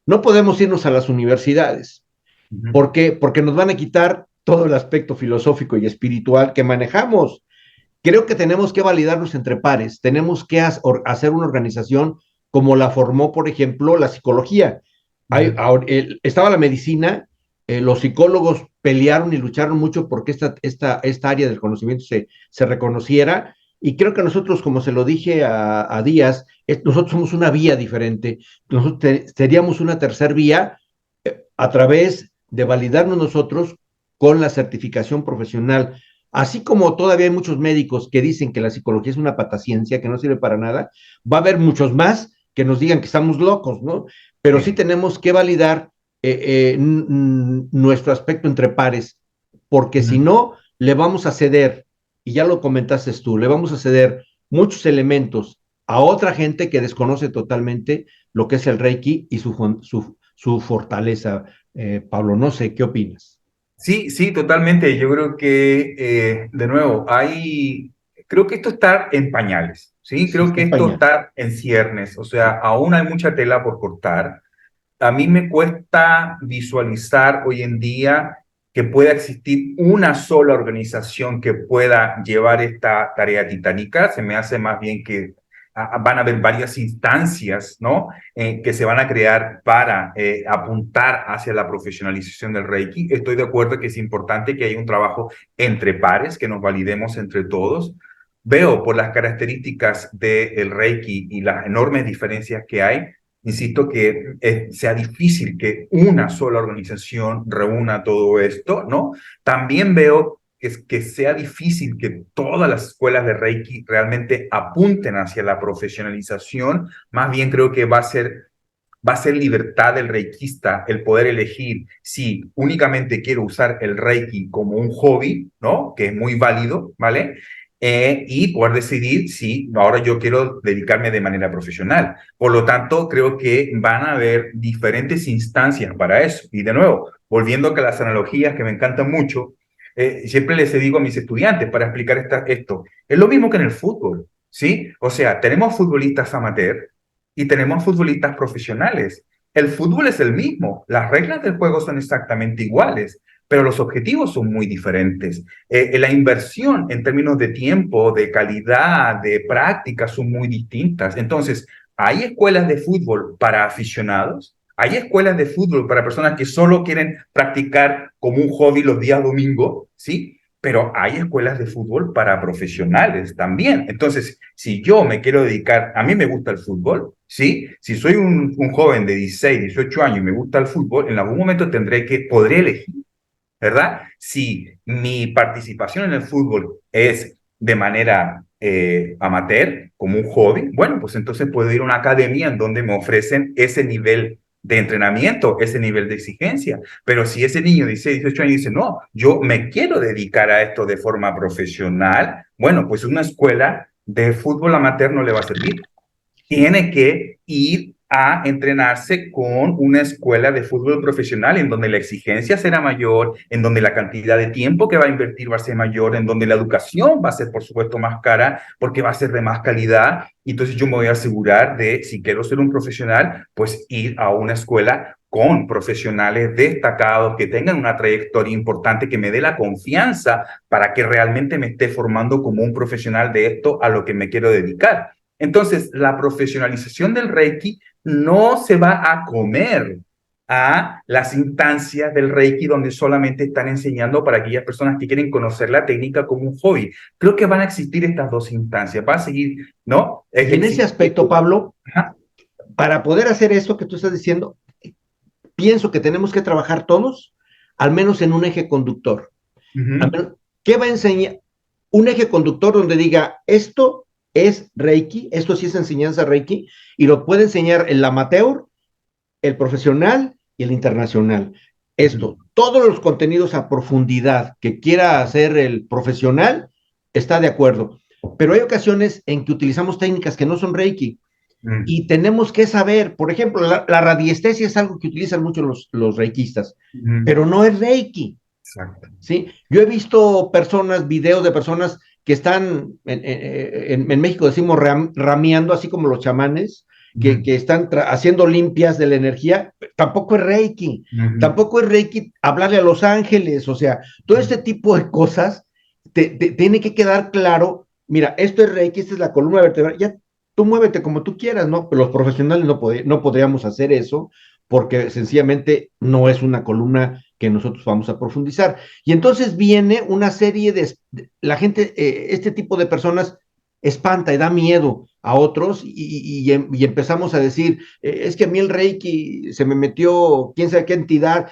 no podemos irnos a las universidades. ujú. ¿Por qué? Porque nos van a quitar todo el aspecto filosófico y espiritual que manejamos. Creo que tenemos que validarnos entre pares, tenemos que hacer una organización como la formó, por ejemplo, la psicología. Ujú. Estaba la medicina, los psicólogos pelearon y lucharon mucho porque esta área del conocimiento se reconociera, y creo que nosotros, como se lo dije a Díaz, nosotros somos una vía diferente, nosotros seríamos una tercer vía a través de validarnos nosotros con la certificación profesional. Así como todavía hay muchos médicos que dicen que la psicología es una pataciencia, que no sirve para nada, va a haber muchos más que nos digan que estamos locos, ¿no? Pero sí Sí. tenemos que validar nuestro aspecto entre pares, porque si Ujú. no, le vamos a ceder, y ya lo comentaste tú, le vamos a ceder muchos elementos a otra gente que desconoce totalmente lo que es el Reiki y su fortaleza. Pablo, no sé, ¿qué opinas? Sí, sí, totalmente. Yo creo que, de nuevo, creo que esto está en pañales, ¿sí? Sí, Creo está que en esto pañales. está en ciernes, o sea, Sí, aún hay mucha tela por cortar. A mí me cuesta visualizar hoy en día que pueda existir una sola organización que pueda llevar esta tarea titánica. Se me hace más bien que van a haber varias instancias, ¿no? Que se van a crear para apuntar hacia la profesionalización del Reiki. Estoy de acuerdo que es importante que haya un trabajo entre pares, que nos validemos entre todos, veo por las características del Reiki y las enormes diferencias que hay, insisto que sea difícil que una sola organización reúna todo esto, ¿no? También veo que sea difícil que todas las escuelas de Reiki realmente apunten hacia la profesionalización. Más bien creo que va a ser libertad del reikista el poder elegir si únicamente quiero usar el reiki como un hobby, ¿no? Que es muy válido, ¿vale? Y poder decidir si ahora yo quiero dedicarme de manera profesional. Por lo tanto, creo que van a haber diferentes instancias para eso. Y de nuevo, volviendo a las analogías que me encantan mucho, siempre les digo a mis estudiantes para explicar esto, es lo mismo que en el fútbol, ¿sí? O sea, tenemos futbolistas amateur y tenemos futbolistas profesionales. El fútbol es el mismo, las reglas del juego son exactamente iguales, pero los objetivos son muy diferentes. La inversión en términos de tiempo, de calidad, de práctica son muy distintas. Entonces, hay escuelas de fútbol para aficionados, hay escuelas de fútbol para personas que solo quieren practicar como un hobby los días domingo, ¿sí? Pero hay escuelas de fútbol para profesionales también. Entonces, si yo me quiero dedicar, a mí me gusta el fútbol, ¿sí? Si soy un joven de 16, 18 años y me gusta el fútbol, en algún momento podré elegir, ¿verdad? Si mi participación en el fútbol es de manera amateur, como un hobby, bueno, pues entonces puedo ir a una academia en donde me ofrecen ese nivel de entrenamiento, ese nivel de exigencia. Pero si ese niño de 16, 18 años dice, no, yo me quiero dedicar a esto de forma profesional, bueno, pues una escuela de fútbol amateur no le va a servir. Tiene que ir a entrenarse con una escuela de fútbol profesional en donde la exigencia será mayor, en donde la cantidad de tiempo que va a invertir va a ser mayor, en donde la educación va a ser, por supuesto, más cara porque va a ser de más calidad. Y entonces yo me voy a asegurar de, si quiero ser un profesional, pues ir a una escuela con profesionales destacados que tengan una trayectoria importante, que me dé la confianza para que realmente me esté formando como un profesional de esto a lo que me quiero dedicar. Entonces, la profesionalización del Reiki no se va a comer a las instancias del Reiki donde solamente están enseñando para aquellas personas que quieren conocer la técnica como un hobby. Creo que van a existir estas dos instancias. Va a seguir, ¿no? Y en ese aspecto, Pablo, Ajá. para poder hacer eso que tú estás diciendo, pienso que tenemos que trabajar todos, al menos en un eje conductor. Uh-huh. ¿Qué va a enseñar? Un eje conductor donde diga, esto es Reiki, esto sí es enseñanza Reiki, y lo puede enseñar el amateur, el profesional y el internacional. Esto, todos los contenidos a profundidad que quiera hacer el profesional, está de acuerdo. Pero hay ocasiones en que utilizamos técnicas que no son Reiki. Uh-huh. Y tenemos que saber, por ejemplo, la radiestesia es algo que utilizan mucho los reikistas, Uh-huh. pero no es Reiki. Exacto. ¿Sí? Yo he visto personas, videos de personas que están, en México decimos rameando, así como los chamanes, Uh-huh. que están haciendo limpias de la energía, Uh-huh. tampoco es Reiki hablarle a los ángeles, o sea, todo este tipo de cosas, tiene que quedar claro, mira, esto es Reiki, esta es la columna vertebral, ya tú muévete como tú quieras, ¿no? Pero los profesionales no podríamos hacer eso porque sencillamente no es una columna que nosotros vamos a profundizar. Y entonces viene una serie la gente, este tipo de personas espanta y da miedo a otros y empezamos a decir, es que a mí el Reiki se me metió quién sabe qué entidad.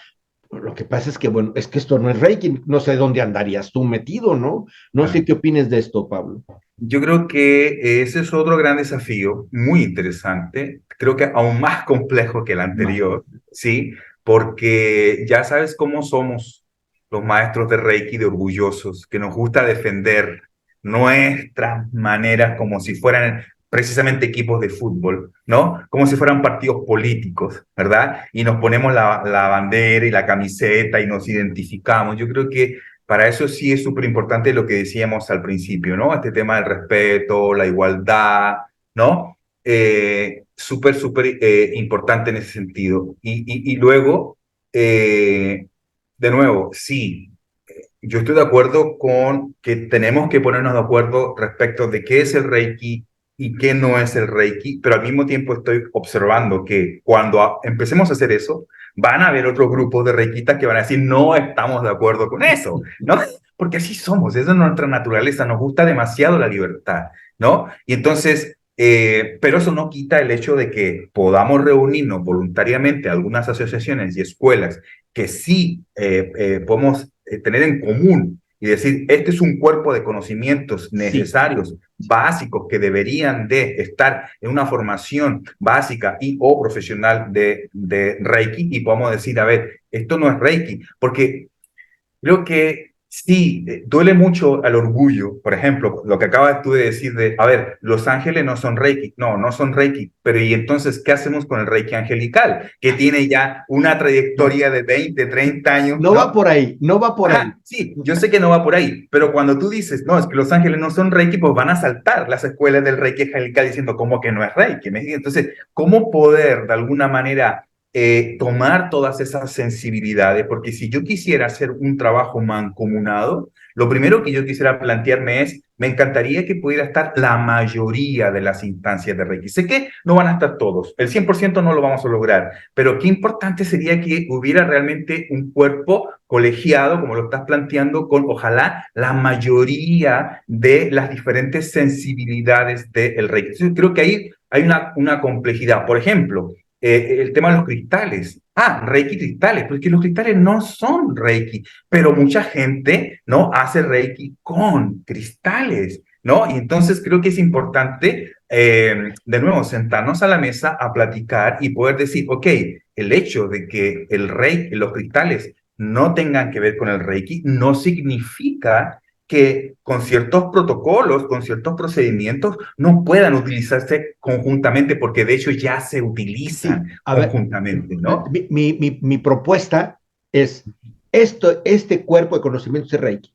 Lo que pasa es que, bueno, es que esto no es Reiki, no sé dónde andarías tú metido, ¿no? No sé qué opines de esto, Pablo. Yo creo que ese es otro gran desafío, muy interesante, creo que aún más complejo que el Más. anterior, ¿sí? Porque ya sabes cómo somos los maestros de Reiki de orgullosos, que nos gusta defender nuestras maneras como si fueran precisamente equipos de fútbol, ¿no? Como si fueran partidos políticos, ¿verdad? Y nos ponemos la bandera y la camiseta y nos identificamos. Yo creo que para eso sí es súper importante lo que decíamos al principio, ¿no? Este tema del respeto, la igualdad, ¿no? Súper, súper importante en ese sentido. Y luego, de nuevo, sí, yo estoy de acuerdo con que tenemos que ponernos de acuerdo respecto de qué es el Reiki y qué no es el Reiki, pero al mismo tiempo estoy observando que cuando empecemos a hacer eso, van a haber otros grupos de reikistas que van a decir, no estamos de acuerdo con eso, ¿no? porque así somos, esa es nuestra naturaleza, nos gusta demasiado la libertad, ¿no? Y entonces, pero eso no quita el hecho de que podamos reunirnos voluntariamente algunas asociaciones y escuelas que sí podemos tener en común y decir, este es un cuerpo de conocimientos Sí, necesarios, básicos, que deberían de estar en una formación básica y o profesional de Reiki, y podemos decir, a ver, esto no es Reiki, porque creo que sí, duele mucho al orgullo. Por ejemplo, lo que acabas tú de decir de, a ver, los ángeles no son Reiki. No, no son Reiki. Pero ¿y entonces qué hacemos con el Reiki angelical? Que tiene ya una no, trayectoria de 20, 30 años, no va ¿no? por ahí, no va por ahí. Ajá, sí, yo sé que no va por ahí, pero cuando tú dices, no, es que los ángeles no son Reiki, pues van a saltar las escuelas del Reiki angelical diciendo, ¿cómo que no es Reiki? Entonces, ¿cómo poder de alguna manera tomar todas esas sensibilidades? Porque si yo quisiera hacer un trabajo mancomunado, lo primero que yo quisiera plantearme es, me encantaría que pudiera estar la mayoría de las instancias de Reiki. Sé que no van a estar todos, el 100% no lo vamos a lograr, pero qué importante sería que hubiera realmente un cuerpo colegiado, como lo estás planteando, con ojalá la mayoría de las diferentes sensibilidades del Reiki. Entonces, creo que ahí hay una complejidad. Por ejemplo, el tema de los cristales. Ah, Reiki cristales, porque los cristales no son Reiki, pero mucha gente, ¿no? Hace Reiki con cristales, ¿no? Y entonces creo que es importante, de nuevo, sentarnos a la mesa a platicar y poder decir, ok, el hecho de que el Reiki, los cristales no tengan que ver con el Reiki, no significa que con ciertos protocolos, con ciertos procedimientos, no puedan utilizarse conjuntamente, porque de hecho ya se Sí, utilizan a ver, conjuntamente, ¿no? mi propuesta es este cuerpo de conocimientos de Reiki.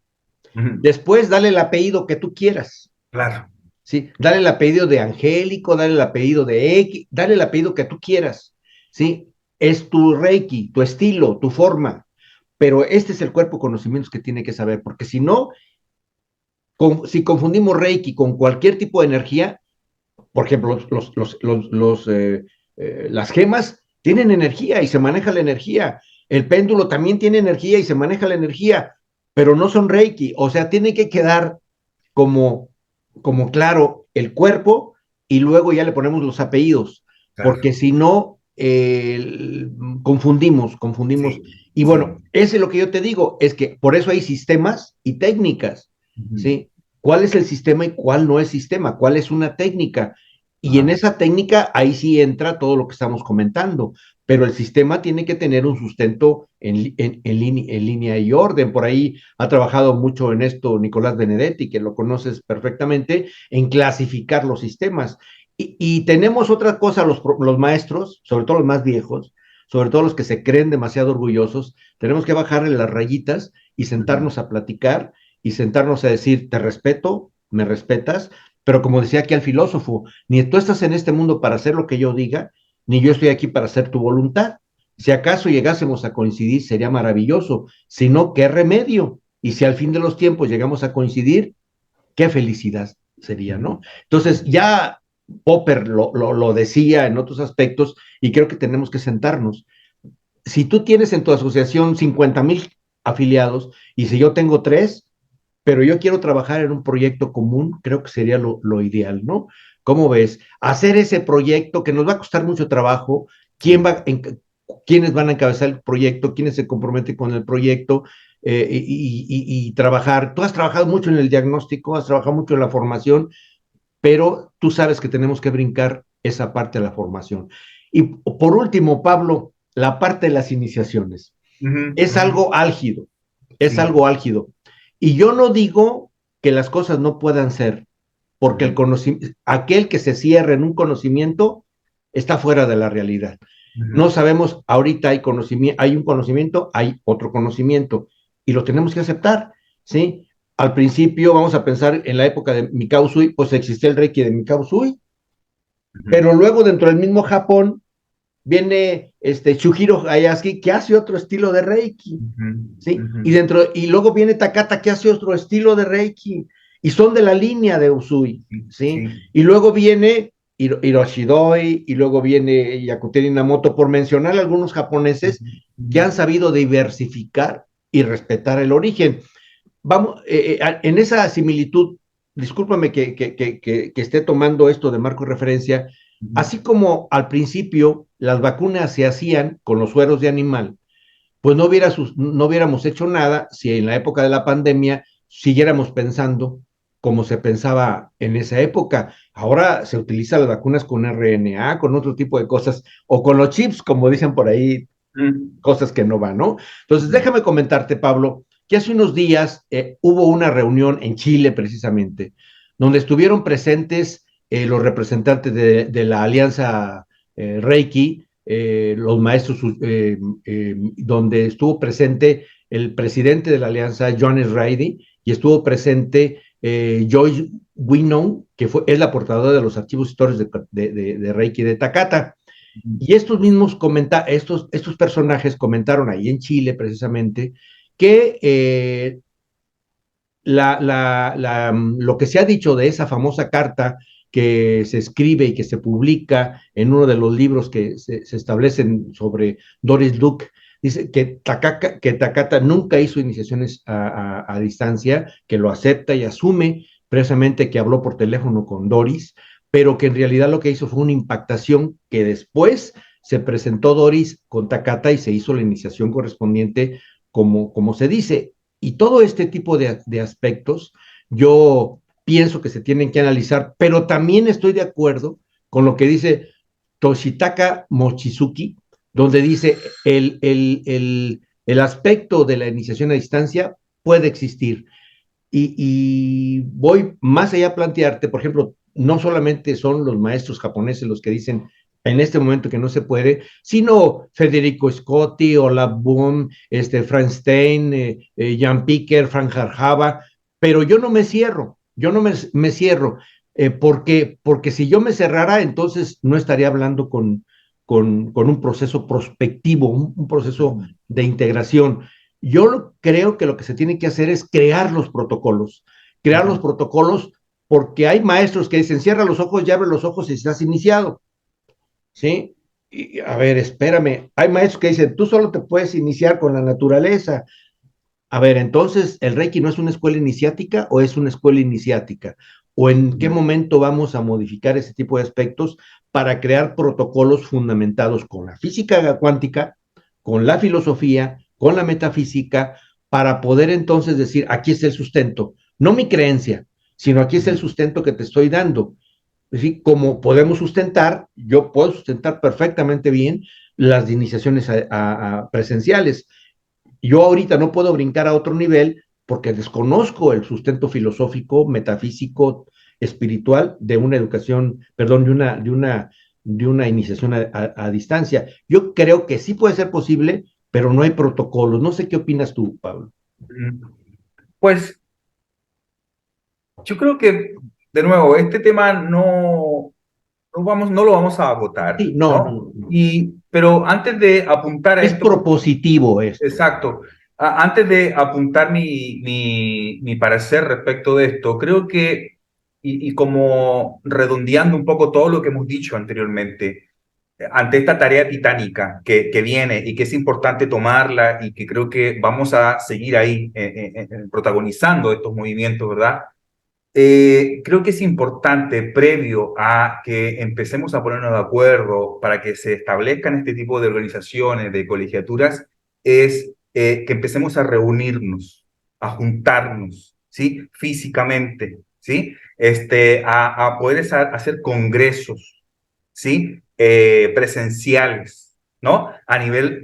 Ujú. Después dale el apellido que tú quieras, Claro. ¿sí? Dale el apellido de Angélico, dale el apellido de X, dale el apellido que tú quieras, ¿sí? Es tu Reiki, tu estilo, tu forma, pero este es el cuerpo de conocimientos que tiene que saber, porque si no, si confundimos Reiki con cualquier tipo de energía, por ejemplo, las gemas tienen energía y se maneja la energía. El péndulo también tiene energía y se maneja la energía, pero no son Reiki. O sea, tiene que quedar como, como claro el cuerpo y luego ya le ponemos los apellidos, Claro. porque si no, confundimos. Sí, Y sí. bueno, ese es lo que yo te digo, es que por eso hay sistemas y técnicas, Ujú. ¿sí? ¿Cuál es el sistema y cuál no es sistema? ¿Cuál es una técnica? Y en Ajá. esa técnica ahí sí entra todo lo que estamos comentando, pero el sistema tiene que tener un sustento en línea y orden. Por ahí ha trabajado mucho en esto Nicolás Benedetti, que lo conoces perfectamente, en clasificar los sistemas. Y tenemos otra cosa, los maestros, sobre todo los más viejos, sobre todo los que se creen demasiado orgullosos, tenemos que bajarle las rayitas y Ujú. sentarnos a platicar y sentarnos a decir, te respeto, me respetas, pero como decía aquí el filósofo, ni tú estás en este mundo para hacer lo que yo diga, ni yo estoy aquí para hacer tu voluntad. Si acaso llegásemos a coincidir, sería maravilloso. Si no, ¿qué remedio? Y si al fin de los tiempos llegamos a coincidir, qué felicidad sería, Ujú. ¿no? Entonces, ya Popper lo decía en otros aspectos y creo que tenemos que sentarnos. Si tú tienes en tu asociación 50,000 afiliados y si yo tengo tres, pero yo quiero trabajar en un proyecto común, creo que sería lo ideal, ¿no? ¿Cómo ves? Hacer ese proyecto que nos va a costar mucho trabajo, quién Sí. va, quiénes van a encabezar el proyecto, quiénes se comprometen con el proyecto y trabajar. Tú has trabajado mucho en el diagnóstico, has trabajado mucho en la formación, pero tú sabes que tenemos que brincar esa parte de la formación. Y por último, Pablo, la parte de las iniciaciones. Ujú, Es ujú. algo álgido, es Sí. algo álgido. Y yo no digo que las cosas no puedan ser, porque Ujú, aquel que se cierra en un conocimiento está fuera de la realidad. ujú. No sabemos, ahorita hay un conocimiento, hay otro conocimiento, y lo tenemos que aceptar, ¿sí? Al principio vamos a pensar en la época de Mikao Usui, pues existía el Reiki de Mikao Usui, Ujú. pero luego dentro del mismo Japón viene Shuhiro Hayashi que hace otro estilo de Reiki, Ujú. ¿sí? Ujú. Y luego viene Takata que hace otro estilo de Reiki, y son de la línea de Usui, Sí, ¿sí? sí. Y luego viene Hiroshidoi, y luego viene Yakuteri Inamoto, por mencionar algunos japoneses Ujú, que ujú. han sabido diversificar y respetar el origen. vamos, en esa similitud, discúlpame que esté tomando esto de marco de referencia, así como al principio las vacunas se hacían con los sueros de animal, pues no hubiéramos hecho nada si en la época de la pandemia siguiéramos pensando como se pensaba en esa época. Ahora se utilizan las vacunas con RNA, con otro tipo de cosas, o con los chips, como dicen por ahí, Mm, cosas que no van, ¿no? Entonces, mm, déjame comentarte, Pablo, que hace unos días hubo una reunión en Chile, precisamente, donde estuvieron presentes los representantes de la Alianza Reiki, los maestros, donde estuvo presente el presidente de la Alianza, Johannes Reidi, y estuvo presente Joyce Winon, que es la portadora de los archivos históricos de Reiki de Takata. Y estos mismos estos personajes comentaron ahí en Chile, precisamente, que lo que se ha dicho de esa famosa carta que se escribe y que se publica en uno de los libros que se establecen sobre Doris Duke, dice que Takata nunca hizo iniciaciones a distancia, que lo acepta y asume precisamente que habló por teléfono con Doris, pero que en realidad lo que hizo fue una impactación que después se presentó Doris con Takata y se hizo la iniciación correspondiente como se dice. Y todo este tipo de aspectos yo pienso que se tienen que analizar, pero también estoy de acuerdo con lo que dice Toshitaka Mochizuki, donde dice el aspecto de la iniciación a distancia puede existir. Y voy más allá a plantearte, por ejemplo, no solamente son los maestros japoneses los que dicen en este momento que no se puede, sino Federico Scotti, Olaf Boom, Frank Stein, Jan Picker, Frank Jarjava, pero yo no me cierro, yo no me cierro, porque si yo me cerrara, entonces no estaría hablando con un proceso prospectivo, un proceso de integración. Yo creo que lo que se tiene que hacer es crear los protocolos porque hay maestros que dicen cierra los ojos y abre los ojos y estás iniciado, ¿sí? Y, a ver, espérame, hay maestros que dicen tú solo te puedes iniciar con la naturaleza. A ver, entonces, ¿el Reiki no es una escuela iniciática o es una escuela iniciática? ¿O en qué momento vamos a modificar ese tipo de aspectos para crear protocolos fundamentados con la física cuántica, con la filosofía, con la metafísica, para poder entonces decir, aquí está el sustento, no mi creencia, sino aquí está el sustento que te estoy dando. Es decir, como podemos sustentar, yo puedo sustentar perfectamente bien las iniciaciones presenciales. Yo ahorita no puedo brincar a otro nivel porque desconozco el sustento filosófico, metafísico, espiritual de una educación, perdón, de una iniciación a distancia. Yo creo que sí puede ser posible, pero no hay protocolos. No sé qué opinas tú, Pablo. mm. Pues yo creo que, de nuevo, este tema no lo vamos a agotar, Sí, no, ¿no? no, no. Pero antes de apuntar a Es esto, propositivo esto. exacto, antes de apuntar mi parecer respecto de esto, creo que, y como redondeando un poco todo lo que hemos dicho anteriormente, ante esta tarea titánica que viene y que es importante tomarla y que creo que vamos a seguir ahí protagonizando estos movimientos, ¿verdad? Creo que es importante, previo a que empecemos a ponernos de acuerdo para que se establezcan este tipo de organizaciones, de colegiaturas, es que empecemos a reunirnos, a juntarnos, ¿sí? Físicamente, ¿sí? A poder hacer congresos, ¿sí? Presenciales, ¿no?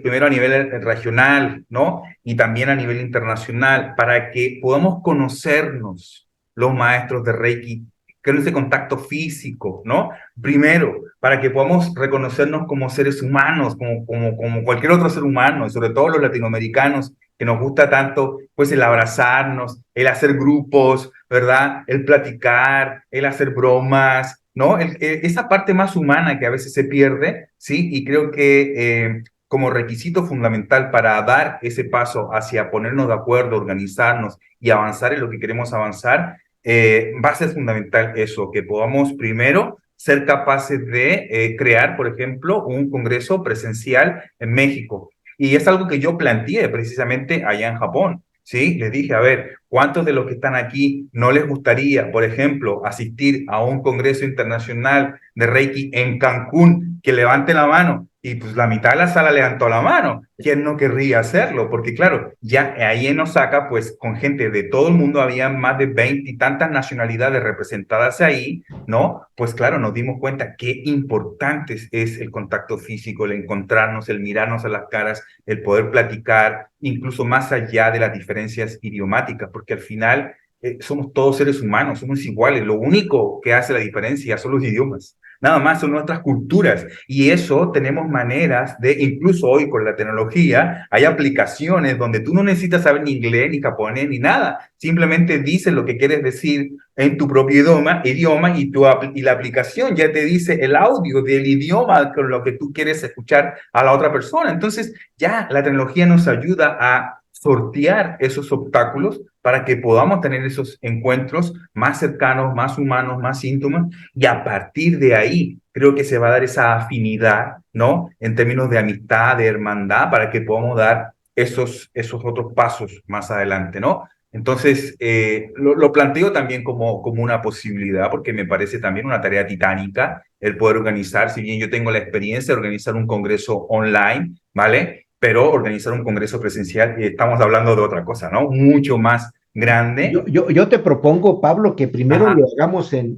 Primero a nivel regional, ¿no? Y también a nivel internacional, para que podamos conocernos los maestros de Reiki, que es ese contacto físico, ¿no? Primero, para que podamos reconocernos como seres humanos, como cualquier otro ser humano, y sobre todo los latinoamericanos, que nos gusta tanto, pues el abrazarnos, el hacer grupos, ¿verdad? El platicar, el hacer bromas, ¿no? Esa parte más humana que a veces se pierde, ¿sí? Y creo que como requisito fundamental para dar ese paso hacia ponernos de acuerdo, organizarnos y avanzar en lo que queremos avanzar, va a ser fundamental eso, que podamos primero ser capaces de crear, por ejemplo, un congreso presencial en México. Y es algo que yo planteé precisamente allá en Japón. ¿sí? Les dije, a ver, ¿cuántos de los que están aquí no les gustaría, por ejemplo, asistir a un congreso internacional de Reiki en Cancún? Que levanten la mano. Y pues la mitad de la sala levantó la mano. ¿Quién no querría hacerlo? Porque claro, ya ahí en Osaka, pues con gente de todo el mundo, había más de 20 y tantas nacionalidades representadas ahí, ¿no? Pues claro, nos dimos cuenta qué importante es el contacto físico, el encontrarnos, el mirarnos a las caras, el poder platicar, incluso más allá de las diferencias idiomáticas, porque al final somos todos seres humanos, somos iguales. Lo único que hace la diferencia son los idiomas. Nada más son nuestras culturas y eso tenemos maneras de, incluso hoy con la tecnología, hay aplicaciones donde tú no necesitas saber ni inglés, ni japonés, ni nada. Simplemente dices lo que quieres decir en tu propio idioma y la aplicación ya te dice el audio del idioma con lo que tú quieres escuchar a la otra persona. Entonces ya la tecnología nos ayuda a sortear esos obstáculos para que podamos tener esos encuentros más cercanos, más humanos, más íntimos, y a partir de ahí creo que se va a dar esa afinidad, ¿no? En términos de amistad, de hermandad, para que podamos dar esos otros pasos más adelante, ¿no? Entonces, lo planteo también como una posibilidad, porque me parece también una tarea titánica el poder organizar, si bien yo tengo la experiencia de organizar un congreso online, ¿vale? Pero organizar un congreso presencial, estamos hablando de otra cosa, ¿no? Mucho más grande. Yo te propongo, Pablo, que primero Ajá. lo hagamos en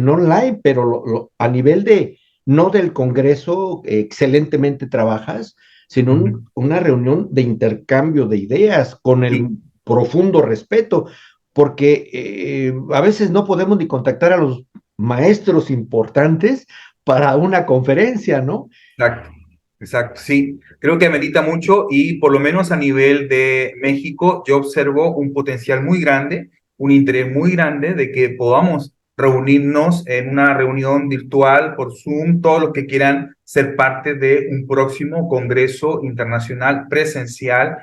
online, pero a nivel de, no del Congreso, excelentemente trabajas, sino Ujú. una reunión de intercambio de ideas con el Sí, profundo respeto, porque a veces no podemos ni contactar a los maestros importantes para una conferencia, ¿no? exacto, exacto, sí. Creo que amerita mucho y por lo menos a nivel de México yo observo un potencial muy grande, un interés muy grande de que podamos reunirnos en una reunión virtual por Zoom, todos los que quieran ser parte de un próximo Congreso Internacional presencial,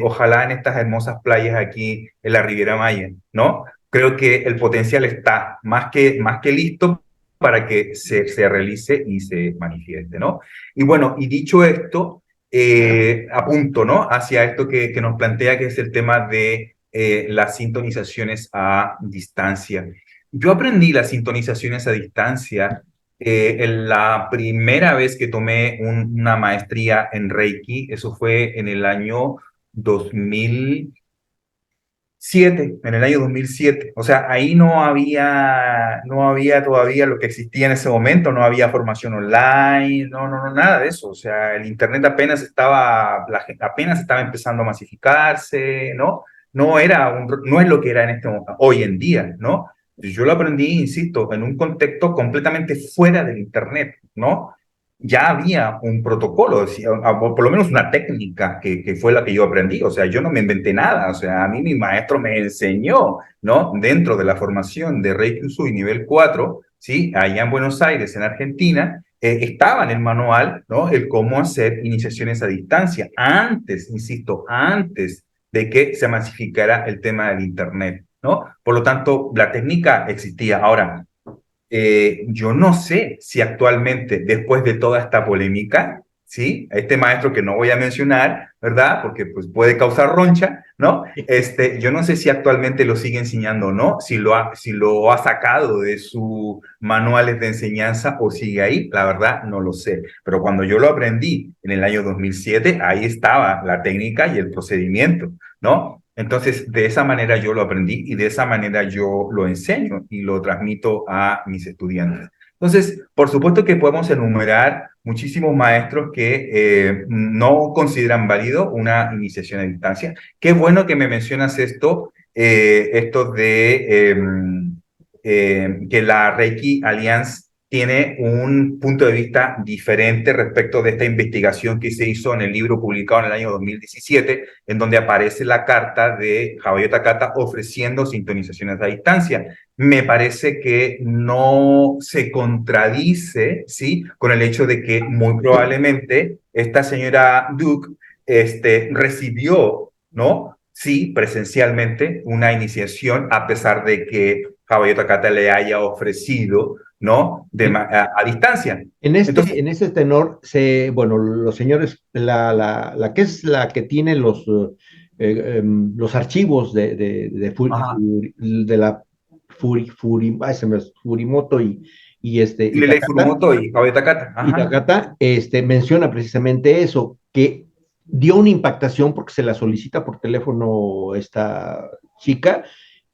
ojalá en estas hermosas playas aquí en la Riviera Maya, ¿no? Creo que el potencial está más que listo para que se realice y se manifieste, ¿no? Y bueno, y dicho esto, apunto, ¿no? Hacia esto que nos plantea, que es el tema de las sintonizaciones a distancia. Yo aprendí las sintonizaciones a distancia en la primera vez que tomé una maestría en Reiki, eso fue en el año 2007, en el año 2007. O sea, ahí no había todavía lo que existía en ese momento, no había formación online, no, nada de eso. O sea, el Internet apenas estaba empezando a masificarse, ¿no? No es lo que era en este momento, hoy en día, ¿no? Yo lo aprendí, insisto, en un contexto completamente fuera del Internet, ¿no? Ya había un protocolo, por lo menos una técnica que fue la que yo aprendí. O sea, yo no me inventé nada. O sea, a mí mi maestro me enseñó, ¿no? Dentro de la formación de Reiki Usui nivel 4, ¿sí? Allá en Buenos Aires, en Argentina, estaba en el manual, ¿no? El cómo hacer iniciaciones a distancia. Antes, insisto, antes de que se masificara el tema del Internet, ¿no? Por lo tanto, la técnica existía. Ahora, yo no sé si actualmente, después de toda esta polémica, ¿sí? Este maestro que no voy a mencionar, ¿verdad? Porque pues puede causar roncha, ¿no? Yo no sé si actualmente lo sigue enseñando o no, si lo ha sacado de sus manuales de enseñanza o sigue ahí, la verdad no lo sé. Pero cuando yo lo aprendí en el año 2007, ahí estaba la técnica y el procedimiento, ¿no? Entonces, de esa manera yo lo aprendí y de esa manera yo lo enseño y lo transmito a mis estudiantes. Entonces, por supuesto que podemos enumerar muchísimos maestros que no consideran válido una iniciación a distancia. Qué bueno que me mencionas esto de que la Reiki Alliance tiene un punto de vista diferente respecto de esta investigación que se hizo en el libro publicado en el año 2017, en donde aparece la carta de Habayo Takata ofreciendo sintonizaciones a distancia. Me parece que no se contradice, ¿sí? Con el hecho de que muy probablemente esta señora Duke recibió, ¿no? Sí, presencialmente una iniciación, a pesar de que Habayo Takata le haya ofrecido, ¿no? A distancia. Entonces, En este tenor, bueno, los señores, la que es la que tiene los archivos Ajá. de la Furimoto y Lele Takata, Furumoto y Fabio Takata. y Ajá. Takata menciona precisamente eso, que dio una impactación porque se la solicita por teléfono esta chica,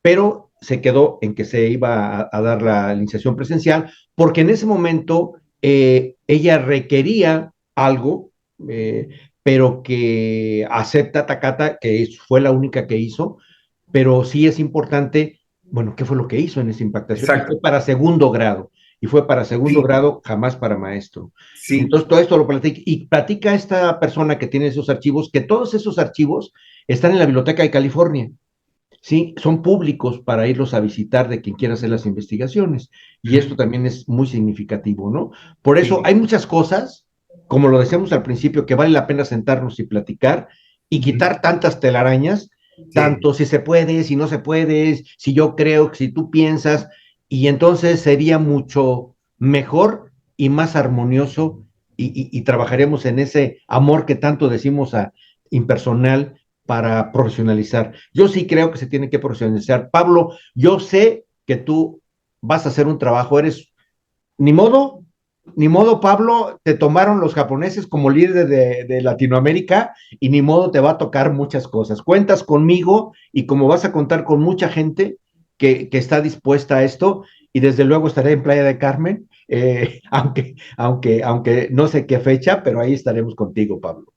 pero se quedó en que se iba a dar la iniciación presencial, porque en ese momento ella requería algo, eh, pero que acepta Takata, que fue la única que hizo, pero sí es importante, bueno, ¿qué fue lo que hizo en esa impactación? Y fue Exacto. para segundo grado, y fue para segundo Sí, grado, jamás para maestro. sí. Entonces, todo esto lo platica, y platica esta persona que tiene esos archivos, que todos esos archivos están en la Biblioteca de California. Sí, son públicos para irlos a visitar de quien quiera hacer las investigaciones. Y esto Ujú. también es muy significativo, ¿no? Por eso Sí. hay muchas cosas, como lo decíamos al principio, que vale la pena sentarnos y platicar y Ujú. quitar tantas telarañas, Sí. tanto si se puede, si no se puede, si yo creo, si tú piensas, y entonces sería mucho mejor y más armonioso y trabajaremos en ese amor que tanto decimos a impersonal para profesionalizar. Yo sí creo que se tiene que profesionalizar. Pablo, yo sé que tú vas a hacer un trabajo, eres, ni modo, ni modo, Pablo, te tomaron los japoneses como líder de Latinoamérica y ni modo te va a tocar muchas cosas. Cuentas conmigo y como vas a contar con mucha gente que está dispuesta a esto y desde luego estaré en Playa de Carmen, aunque no sé qué fecha, pero ahí estaremos contigo, Pablo.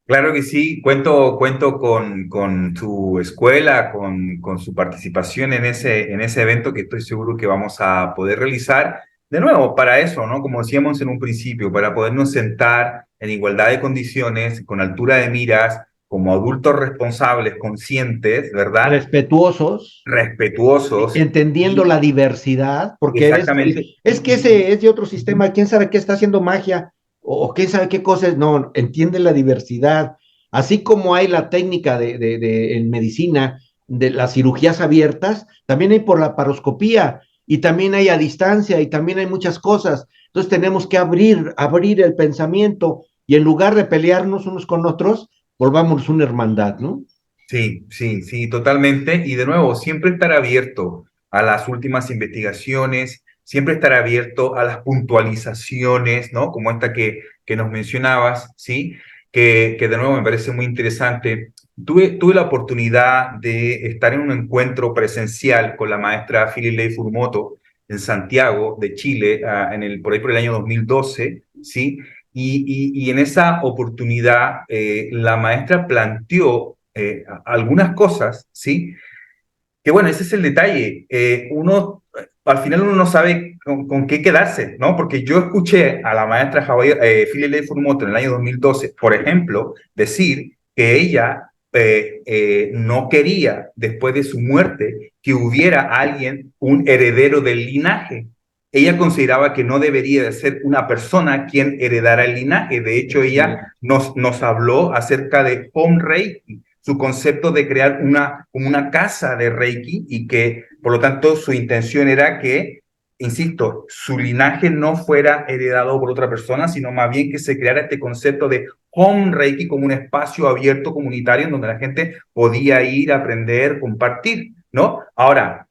Claro que sí, cuento con su escuela, con su participación en ese evento que estoy seguro que vamos a poder realizar. De nuevo, para eso, ¿no? Como decíamos en un principio, para podernos sentar en igualdad de condiciones, con altura de miras, como adultos responsables, conscientes, ¿verdad? Respetuosos, Respetuosos entendiendo y la diversidad, porque exactamente, es que ese es de otro sistema, quién sabe qué está haciendo magia, o quién sabe qué cosas, no, entiende la diversidad, así como hay la técnica en medicina de las cirugías abiertas, también hay por la paroscopía, y también hay a distancia, y también hay muchas cosas, entonces tenemos que abrir el pensamiento, y en lugar de pelearnos unos con otros, volvamos una hermandad, ¿no? sí, sí, sí, totalmente. Y de nuevo, siempre estar abierto a las últimas investigaciones, siempre estar abierto a las puntualizaciones, ¿no? Como esta que nos mencionabas, ¿sí? Que de nuevo me parece muy interesante. Tuve la oportunidad de estar en un encuentro presencial con la maestra Philly Furmoto en Santiago de Chile, por ahí por el año 2012, ¿sí? Y en esa oportunidad la maestra planteó algunas cosas, ¿sí? Que bueno, ese es el detalle. Al final uno no sabe con qué quedarse, ¿no? Porque yo escuché a la maestra Philly Furmoto en el año 2012, por ejemplo, decir que ella no quería, después de su muerte, que hubiera alguien, un heredero del linaje. Ella consideraba que no debería de ser una persona quien heredara el linaje. De hecho, ella Excelente. nos habló acerca de home Reiki, su concepto de crear como una casa de Reiki y que, por lo tanto, su intención era que, insisto, su linaje no fuera heredado por otra persona, sino más bien que se creara este concepto de home Reiki como un espacio abierto comunitario en donde la gente podía ir, aprender, compartir, ¿no? Ahora,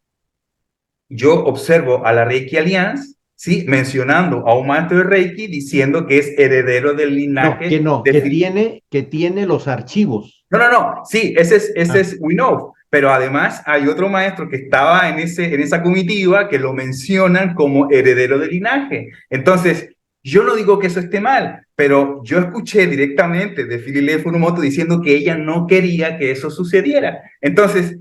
yo observo a la Reiki Alliance, ¿sí? Mencionando a un maestro de Reiki diciendo que es heredero del linaje No, de... que tiene los archivos. No, no, no, sí, ese Ah, es We Know, pero además hay otro maestro que estaba en esa comitiva que lo mencionan como heredero del linaje. Entonces, yo no digo que eso esté mal, pero yo escuché directamente de Philly Furumoto diciendo que ella no quería que eso sucediera. Entonces,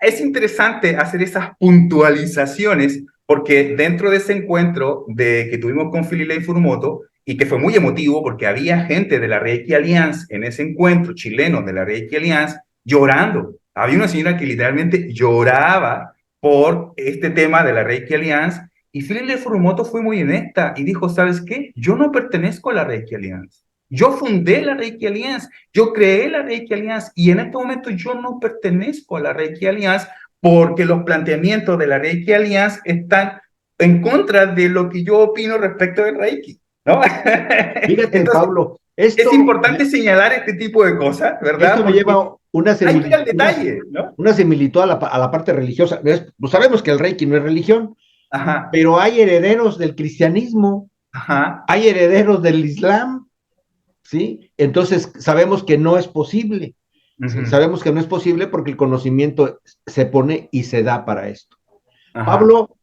es interesante hacer esas puntualizaciones porque dentro de ese encuentro que tuvimos con Philly Furumoto, y que fue muy emotivo porque había gente de la Reiki Alliance en ese encuentro chileno de la Reiki Alliance llorando. Había una señora que literalmente lloraba por este tema de la Reiki Alliance y Philip Furumoto fue muy honesta y dijo, ¿sabes qué? Yo no pertenezco a la Reiki Alliance. Yo fundé la Reiki Alliance, yo creé la Reiki Alliance y en este momento yo no pertenezco a la Reiki Alliance porque los planteamientos de la Reiki Alliance están en contra de lo que yo opino respecto del Reiki. ¿No? fíjate, Entonces, Pablo, es importante señalar este tipo de cosas, ¿verdad? esto me Porque, lleva una Hay que ir al similitud, detalle, ¿no? una similitud a la parte religiosa. Pues sabemos que el Reiki no es religión, Ajá, pero hay herederos del cristianismo, ajá. hay herederos del Islam, ¿sí? Entonces sabemos que no es posible, ¿sí? Ujú, Sabemos que no es posible porque el conocimiento se pone y se da para esto. ajá. Pablo,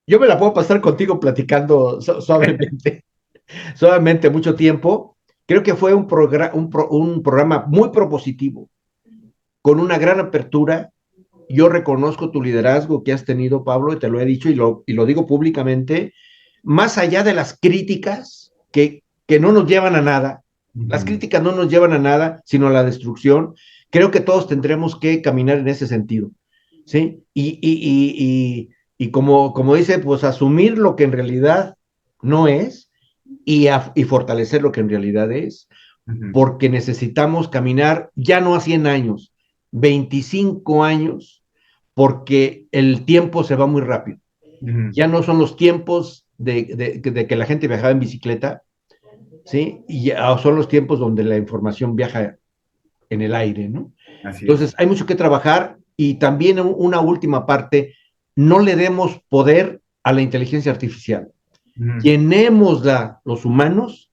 yo me la puedo pasar contigo platicando suavemente, suavemente mucho tiempo. Creo que fue un programa muy propositivo, con una gran apertura. Yo reconozco tu liderazgo que has tenido, Pablo, y te lo he dicho y lo digo públicamente, más allá de las críticas que no nos llevan a nada, las Ujú, críticas no nos llevan a nada, sino a la destrucción, creo que todos tendremos que caminar en ese sentido, ¿sí? Y como dice, pues asumir lo que en realidad no es y fortalecer lo que en realidad es, ujú, porque necesitamos caminar ya no a 100 años, 25 años, porque el tiempo se va muy rápido. ujú. Ya no son los tiempos de que la gente viajaba en bicicleta, ¿sí? Y ya son los tiempos donde la información viaja en el aire, ¿no? Así es. Entonces, hay mucho que trabajar y también una última parte, no le demos poder a la inteligencia artificial. Ujú, Llenémosla los humanos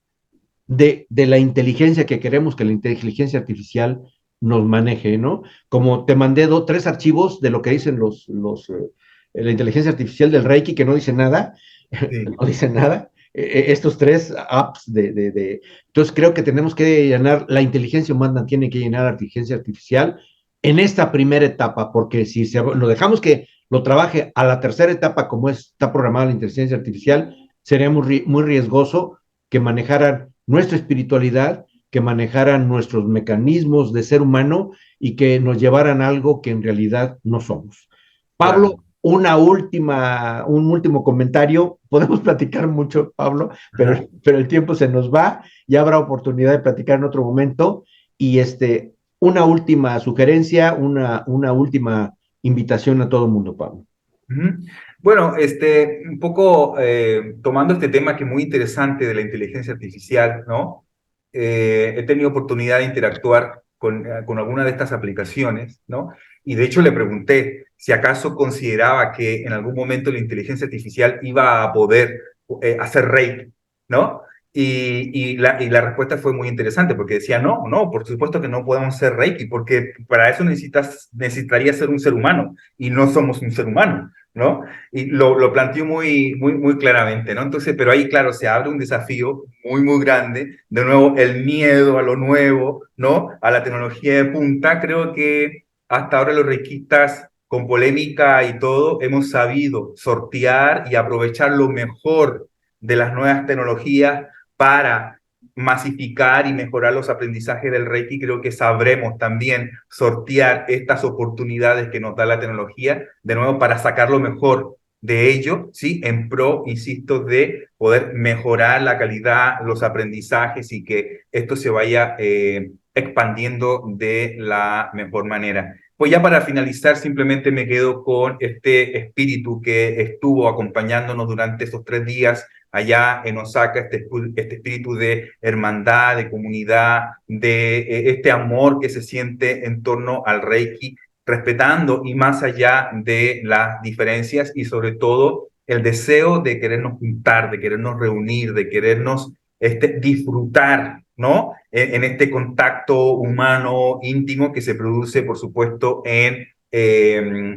de la inteligencia que queremos que la inteligencia artificial nos maneje, ¿no? Como te mandé tres archivos de lo que dicen la inteligencia artificial del Reiki, que no dice nada, sí. no dice nada. Estos tres apps Entonces creo que tenemos que llenar, la inteligencia humana tiene que llenar la inteligencia artificial en esta primera etapa, porque si lo dejamos que lo trabaje a la tercera etapa, como está programada la inteligencia artificial, sería muy riesgoso que manejaran nuestra espiritualidad, que manejaran nuestros mecanismos de ser humano y que nos llevaran a algo que en realidad no somos. Claro. Pablo, un último comentario. Podemos platicar mucho, Pablo, Ajá. pero el tiempo se nos va y habrá oportunidad de platicar en otro momento. Y una última sugerencia, una última invitación a todo el mundo, Pablo. Ujú. Bueno, un poco tomando este tema que es muy interesante de la inteligencia artificial, ¿no? He tenido oportunidad de interactuar con alguna de estas aplicaciones, ¿no? Y de hecho le pregunté si acaso consideraba que en algún momento la inteligencia artificial iba a poder hacer rate, ¿no? Y la respuesta fue muy interesante porque decía, no, no, por supuesto que no podemos ser Reiki, porque para eso necesitaría ser un ser humano y no somos un ser humano, ¿no? Y lo planteó muy claramente, ¿no? Entonces, pero ahí, claro, se abre un desafío muy grande. De nuevo, el miedo a lo nuevo, ¿no? A la tecnología de punta. Creo que hasta ahora los reikistas, con polémica y todo, hemos sabido sortear y aprovechar lo mejor de las nuevas tecnologías para masificar y mejorar los aprendizajes del Reiki. Creo que sabremos también sortear estas oportunidades que nos da la tecnología, de nuevo, para sacar lo mejor de ello, ¿sí? En pro, insisto, de poder mejorar la calidad, los aprendizajes y que esto se vaya expandiendo de la mejor manera. Pues ya para finalizar, simplemente me quedo con este espíritu que estuvo acompañándonos durante esos 3 días allá en Osaka, este espíritu de hermandad, de comunidad, de este amor que se siente en torno al Reiki, respetando y más allá de las diferencias y sobre todo el deseo de querernos juntar, de querernos reunir, de querernos disfrutar, ¿no? En este contacto humano íntimo que se produce, por supuesto, en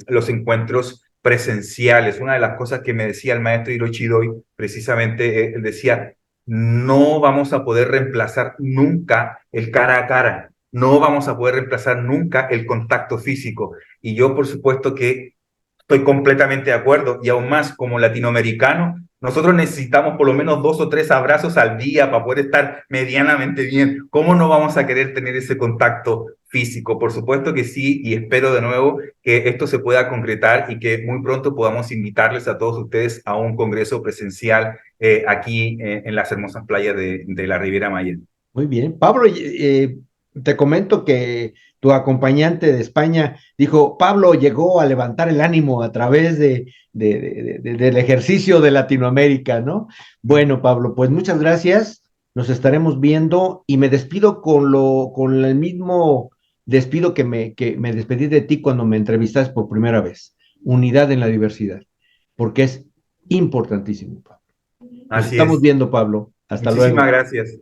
los encuentros presenciales. Una de las cosas que me decía el maestro Hiroshi Doi, precisamente, él decía, no vamos a poder reemplazar nunca el cara a cara, no vamos a poder reemplazar nunca el contacto físico. Y yo, por supuesto, que estoy completamente de acuerdo y aún más como latinoamericano, nosotros necesitamos por lo menos 2 o 3 abrazos al día para poder estar medianamente bien. ¿Cómo no vamos a querer tener ese contacto físico? Por supuesto que sí, y espero de nuevo que esto se pueda concretar y que muy pronto podamos invitarles a todos ustedes a un congreso presencial aquí en las hermosas playas de la Riviera Maya. Muy bien. Pablo, te comento que tu acompañante de España dijo, Pablo llegó a levantar el ánimo a través del ejercicio de Latinoamérica, ¿no? Bueno, Pablo, pues muchas gracias. Nos estaremos viendo y me despido con el mismo despido que me despedí de ti cuando me entrevistaste por primera vez. Unidad en la diversidad, porque es importantísimo, Pablo. Nos Así estamos es. viendo, Pablo. Hasta Muchísimas luego. gracias.